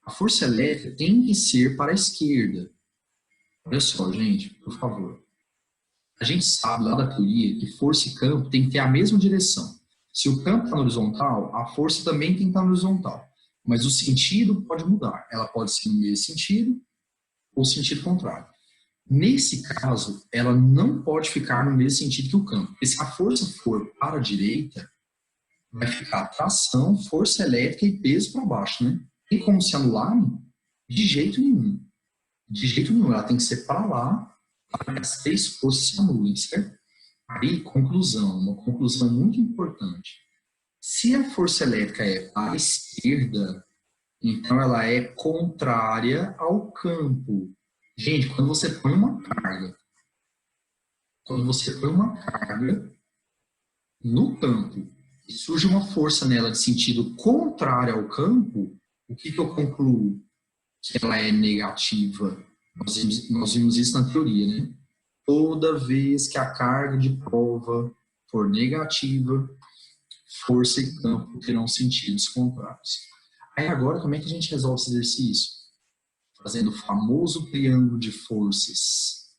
A força elétrica tem que ser para a esquerda. Olha só, gente, por favor. A gente sabe lá da teoria que força e campo tem que ter a mesma direção. Se o campo está na horizontal, a força também tem que estar na horizontal. Mas o sentido pode mudar. Ela pode ser no mesmo sentido ou sentido contrário. Nesse caso, ela não pode ficar no mesmo sentido que o campo. Porque se a força for para a direita, vai ficar tração, força elétrica e peso para baixo, né? Tem como se anular? De jeito nenhum. De jeito nenhum. Ela tem que ser para lá, para que as três forças se anulem, certo? Aí, conclusão. Uma conclusão muito importante. Se a força elétrica é para a esquerda, então ela é contrária ao campo. Gente, quando você põe uma carga no campo e surge uma força nela de sentido contrário ao campo, o que eu concluo? Que ela é negativa. Nós vimos isso na teoria, né? Toda vez que a carga de prova for negativa, força e campo terão sentidos contrários. Aí agora, como é que a gente resolve esse exercício? Fazendo o famoso triângulo de forças.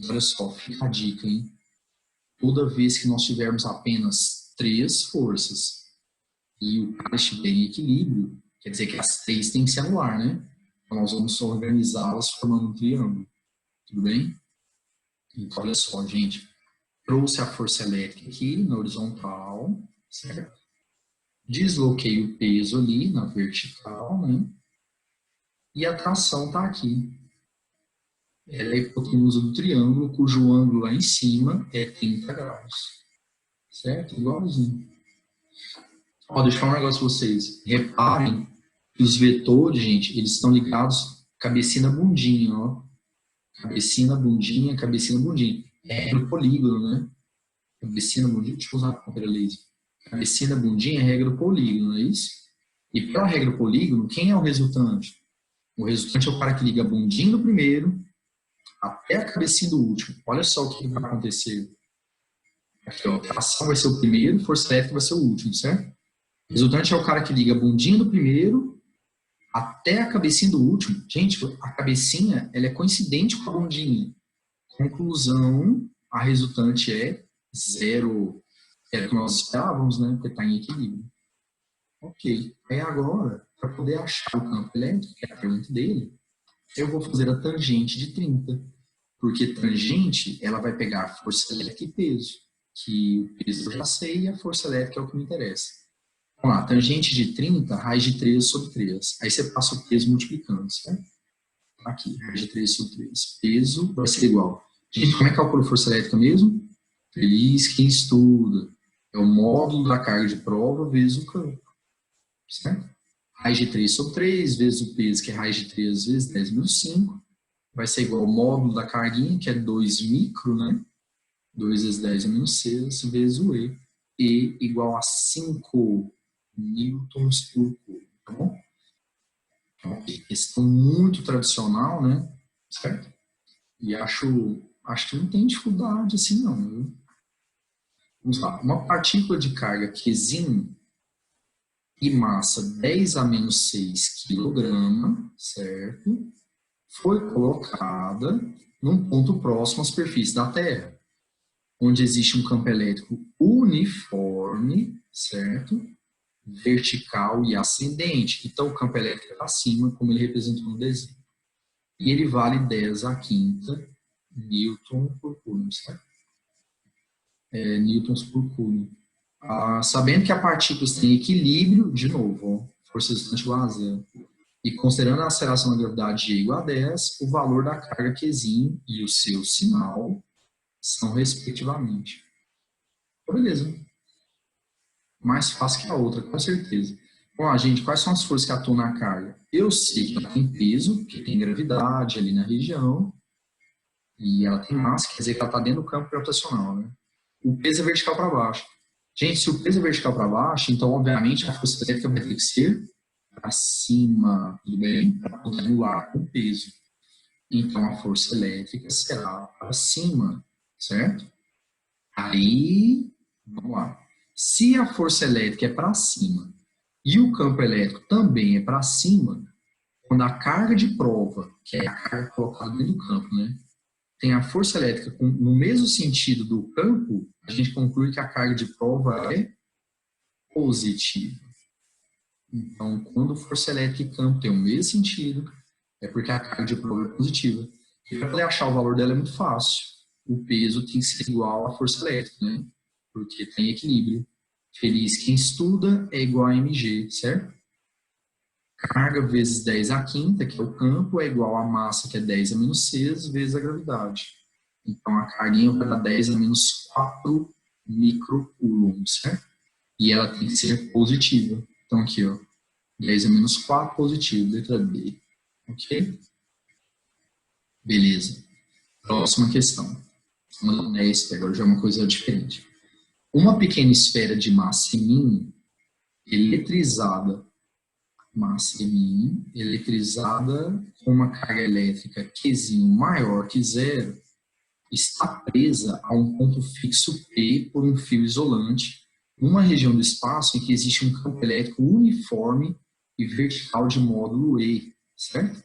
Olha só, fica a dica, hein? Toda vez que nós tivermos apenas 3 forças e o cara estiver em equilíbrio, quer dizer que as 3 têm que se anular, né? Então nós vamos organizá-las formando um triângulo. Tudo bem? Então, olha só, gente. Trouxe a força elétrica aqui na horizontal, certo? Desloquei o peso ali na vertical, né? E a tração está aqui. Ela é a hipotenusa do triângulo, cujo ângulo lá em cima é 30 graus. Certo? Igualzinho. Ó, deixa eu falar um negócio para vocês. Reparem que os vetores, gente, eles estão ligados cabecinha na bundinha, ó. Cabecinha na bundinha, cabecinha na bundinha. É regra do polígono, né? Cabecinha na bundinha, deixa eu usar a câmera laser. Cabecinha na bundinha é regra do polígono, não é isso? E pela regra do polígono, quem é o resultante? O resultante é o cara que liga a bundinha do primeiro até a cabecinha do último. Olha só o que vai acontecer. Aqui, ó, a tração vai ser o primeiro, força elétrica vai ser o último, certo? O resultante é o cara que liga a bundinha do primeiro até a cabecinha do último. Gente, a cabecinha, ela é coincidente com a bundinha. Conclusão, a resultante é zero. Era o que nós esperávamos, né? Porque está em equilíbrio. Ok. Aí agora, para poder achar o campo elétrico, que é a pergunta dele, eu vou fazer a tangente de 30. Porque tangente, ela vai pegar força elétrica e peso. Que o peso eu já sei e a força elétrica é o que me interessa. Vamos lá, tangente de 30, raiz de 3 sobre 3. Aí você passa o peso multiplicando, certo? Aqui, raiz de 3 sobre 3. Peso vai ser igual. Gente, como é que calcula a força elétrica mesmo? Feliz quem estuda. É o módulo da carga de prova vezes o campo. Certo? Raiz de 3 sobre 3 vezes o peso, que é raiz de 3 vezes 10 menos 5. Vai ser igual ao módulo da carguinha, que é 2 micro, né? 2 vezes 10 menos 6 vezes o E. E igual a 5 newtons por coulomb. Tá bom? Então, questão muito tradicional, né? Certo? E acho que não tem dificuldade assim, não. Viu? Vamos lá. Uma partícula de carga Qzinho e massa 10 a menos 6 kg, certo? Foi colocada num ponto próximo à superfície da Terra, onde existe um campo elétrico uniforme, certo? Vertical e ascendente. Então, o campo elétrico está acima, como ele representou no desenho. E ele vale 10 a quinta newton por coulomb, certo? Newtons por coulomb. Sabendo que a partícula está em equilíbrio, de novo, ó, força resultante igual a zero. E considerando a aceleração da gravidade G igual a 10, o valor da carga Qzinho e o seu sinal são respectivamente. Beleza. Mais fácil que a outra, com certeza. Bom, gente, quais são as forças que atuam na carga? Eu sei que ela tem peso, que tem gravidade ali na região, e ela tem massa, quer dizer que ela está dentro do campo gravitacional, né? O peso é vertical para baixo. Gente, se o peso é vertical para baixo, então, obviamente, a força elétrica vai ter que ser para cima, tudo bem? Para poder anular o peso. Então, a força elétrica será para cima, certo? Aí, vamos lá. Se a força elétrica é para cima e o campo elétrico também é para cima, quando a carga de prova, que é a carga colocada dentro do campo, né, tem a força elétrica no mesmo sentido do campo, a gente conclui que a carga de prova é positiva. Então, quando força elétrica e campo têm o mesmo sentido, é porque a carga de prova é positiva. E para poder achar o valor dela é muito fácil. O peso tem que ser igual à força elétrica, né? Porque tem equilíbrio. Feliz quem estuda é igual a mg, certo? Carga vezes 10 à quinta, que é o campo, é igual a massa, que é 10 a menos 6, vezes a gravidade. Então, a carguinha vai dar 10 a menos 4 microcoulombs, certo? E ela tem que ser positiva. Então, aqui, ó, 10 a menos 4, positivo, letra D. Ok? Beleza. Próxima questão. Uma honesta, agora já é uma coisa diferente. Uma pequena esfera de massa μ, eletrizada com uma carga elétrica Q maior que zero, está presa a um ponto fixo P por um fio isolante, numa região do espaço em que existe um campo elétrico uniforme e vertical de módulo E, certo?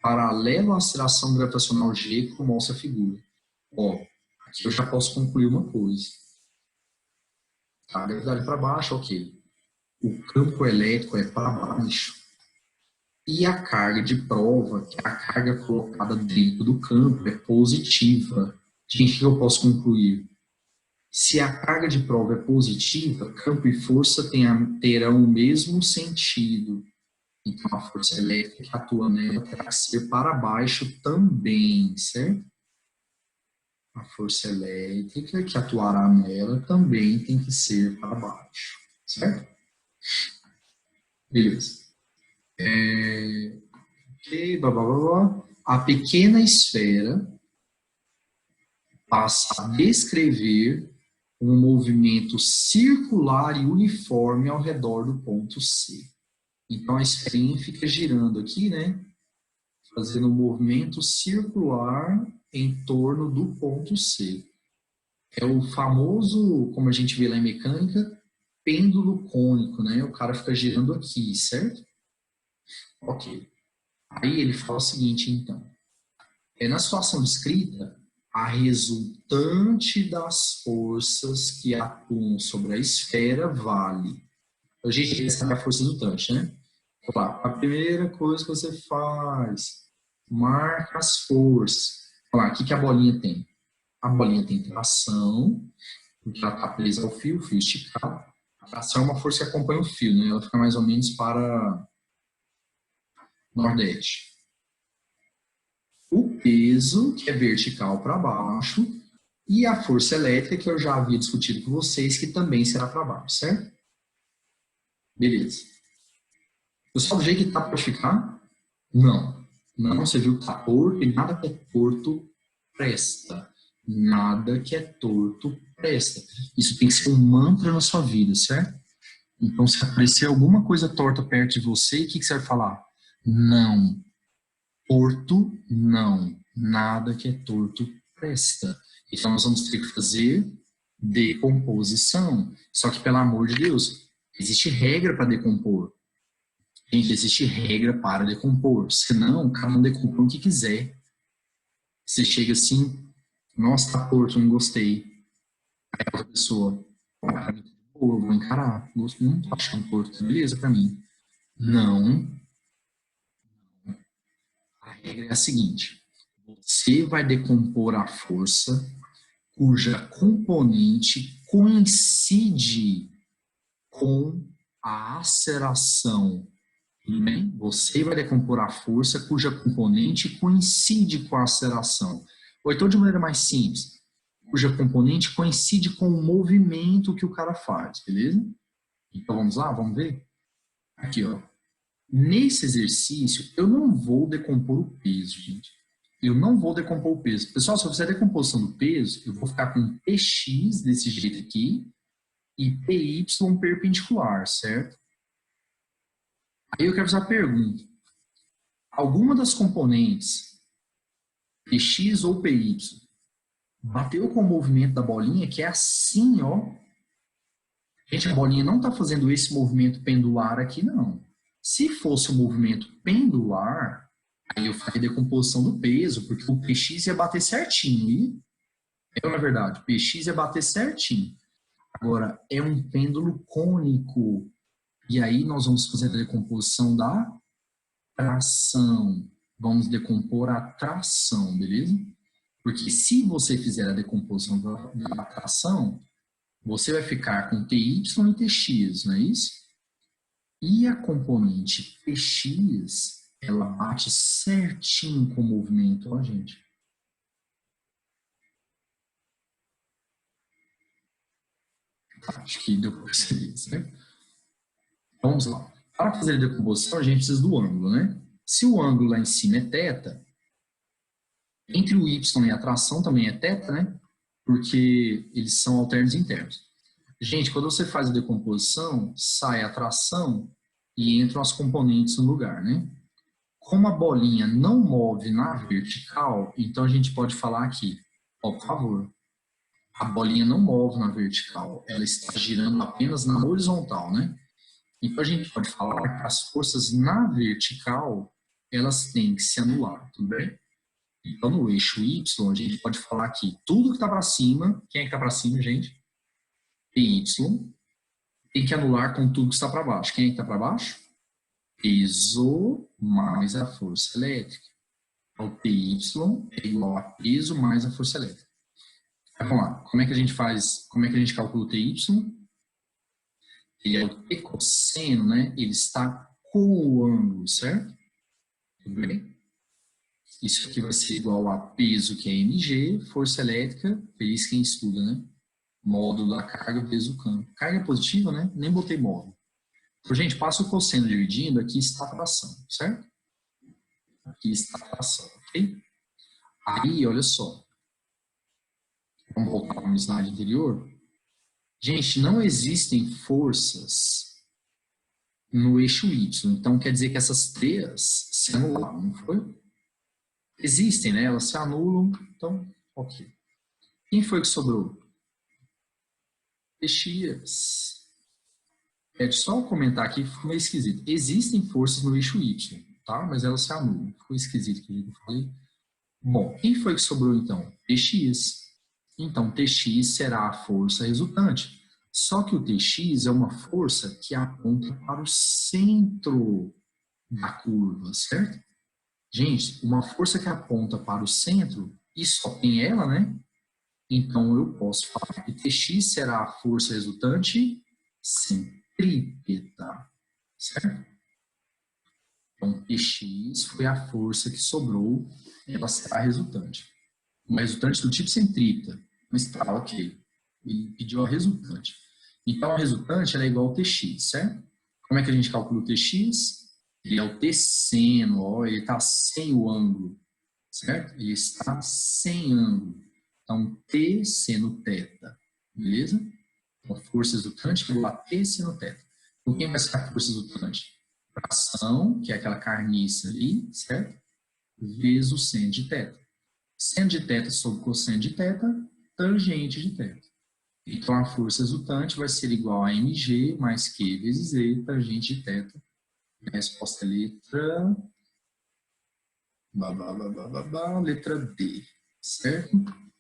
Paralelo à aceleração gravitacional G, como mostra a figura. Ó, aqui eu já posso concluir uma coisa. A gravidade para baixo, ok. O campo elétrico é para baixo. E a carga de prova, que é a carga colocada dentro do campo, é positiva. Gente, o que eu posso concluir? Se a carga de prova é positiva, campo e força terão o mesmo sentido. Então, a força elétrica que atua nela terá que ser para baixo também, certo? A força elétrica que atuará nela também tem que ser para baixo, certo? Beleza. Ok, blá, blá, blá, blá. A pequena esfera passa a descrever um movimento circular e uniforme ao redor do ponto C. Então, a esferinha fica girando aqui, né? Fazendo um movimento circular em torno do ponto C. É o famoso, como a gente vê lá em mecânica, pêndulo cônico, né? O cara fica girando aqui, certo? Ok. Aí ele fala o seguinte, então. Na situação descrita, a resultante das forças que atuam sobre a esfera vale. A gente sabe a força resultante, né? A primeira coisa que você faz, marca as forças. O que a bolinha tem? A bolinha tem tração, porque ela está presa ao fio, o fio esticado. A tração é uma força que acompanha o fio, né? Ela fica mais ou menos para nordeste. O peso, que é vertical para baixo, e a força elétrica, que eu já havia discutido com vocês, que também será para baixo, certo? Beleza. Pessoal, do jeito que está para ficar? Não. Não, você viu que está torto e nada que é torto presta. Nada que é torto presta. Isso tem que ser um mantra na sua vida, certo? Então, se aparecer alguma coisa torta perto de você, o que você vai falar? Não. Torto, não. Nada que é torto presta. Então, nós vamos ter que fazer decomposição. Só que, pelo amor de Deus, existe regra para decompor. Gente, existe regra para decompor. Senão, cada um decompõe o que quiser. Você chega assim, nossa, tá torto, não gostei. Aí a outra pessoa, para mim, eu vou encarar. Não tô achando torto, beleza para mim. Não. A regra é a seguinte. Você vai decompor a força cuja componente coincide com a aceleração. Tudo bem? Você vai decompor a força cuja componente coincide com a aceleração. Ou então, de maneira mais simples, cuja componente coincide com o movimento que o cara faz, beleza? Então vamos lá, vamos ver? Aqui, ó. Nesse exercício, eu não vou decompor o peso, gente. Eu não vou decompor o peso. Pessoal, se eu fizer a decomposição do peso, eu vou ficar com Px desse jeito aqui e Py perpendicular, certo? Aí eu quero fazer a pergunta. Alguma das componentes, Px ou Py, bateu com o movimento da bolinha, que é assim, ó. Gente, a bolinha não está fazendo esse movimento pendular aqui, não. Se fosse um movimento pendular, aí eu faria decomposição do peso, porque o Px ia bater certinho. E é, na verdade, o Px ia bater certinho. Agora, é um pêndulo cônico. E aí nós vamos fazer a decomposição da tração. Vamos decompor a tração, beleza? Porque se você fizer a decomposição da tração, você vai ficar com Ty e Tx, não é isso? E a componente Px, ela bate certinho com o movimento, ó, gente. Acho que deu para perceber, certo? Vamos lá. Para fazer a decomposição, a gente precisa do ângulo, né? Se o ângulo lá em cima é θ, entre o y e a tração também é θ, né? Porque eles são alternos internos. Gente, quando você faz a decomposição, sai a tração e entram as componentes no lugar, né? Como a bolinha não move na vertical, então a gente pode falar aqui, ó, por favor, a bolinha não move na vertical, ela está girando apenas na horizontal, né? Então a gente pode falar que as forças na vertical, elas têm que se anular, tudo bem? Então no eixo Y, a gente pode falar que tudo que está para cima, quem é que está para cima, gente? PY, tem que anular com tudo que está para baixo. Quem é que está para baixo? Peso mais a força elétrica. Então, PY é igual a peso mais a força elétrica. Então, vamos lá. Como é que a gente faz? Como é que a gente calcula o TY? Ele é o T cosseno, né? Ele está com o ângulo, certo? Tudo bem? Isso aqui vai ser igual a peso, que é mg, força elétrica, feliz quem estuda, né? Módulo da carga vezes o campo. Carga positiva, né? Nem botei módulo. Então, gente, passa o cosseno dividindo, aqui está a tração, certo? Aqui está a tração, ok? Aí, olha só. Vamos voltar para o slide anterior. Gente, não existem forças no eixo Y. Então, quer dizer que essas três se anularam, não foi? Existem, né? Elas se anulam, então, ok. Quem foi que sobrou? Px. É só comentar aqui, ficou meio esquisito. Existem forças no eixo Y, tá? Mas elas se anulam. Ficou esquisito que eu falei. Bom, quem foi que sobrou então? Tx. Então, Tx será a força resultante. Só que o Tx é uma força que aponta para o centro da curva, certo? Gente, uma força que aponta para o centro, e só tem ela, né? Então, eu posso falar que Tx será a força resultante centrípeta, certo? Então, Tx foi a força que sobrou, ela será a resultante. Uma resultante do tipo centrípeta. Mas tá, ok. Ele pediu a resultante. Então, a resultante ela é igual ao Tx, certo? Como é que a gente calcula o Tx? Ele é o T seno, ó, ele está sem o ângulo, certo? Ele está sem ângulo. Então, T seno θ, beleza? Então, a força resultante é igual a T seno θ. Então, quem vai ser a força resultante? Fração, que é aquela carniça ali, certo? Vezes o seno de θ. Seno de θ sobre cosseno de θ, tangente de θ. Então, a força resultante vai ser igual a mg mais q vezes e, tangente de θ. A resposta é letra... letra D, certo?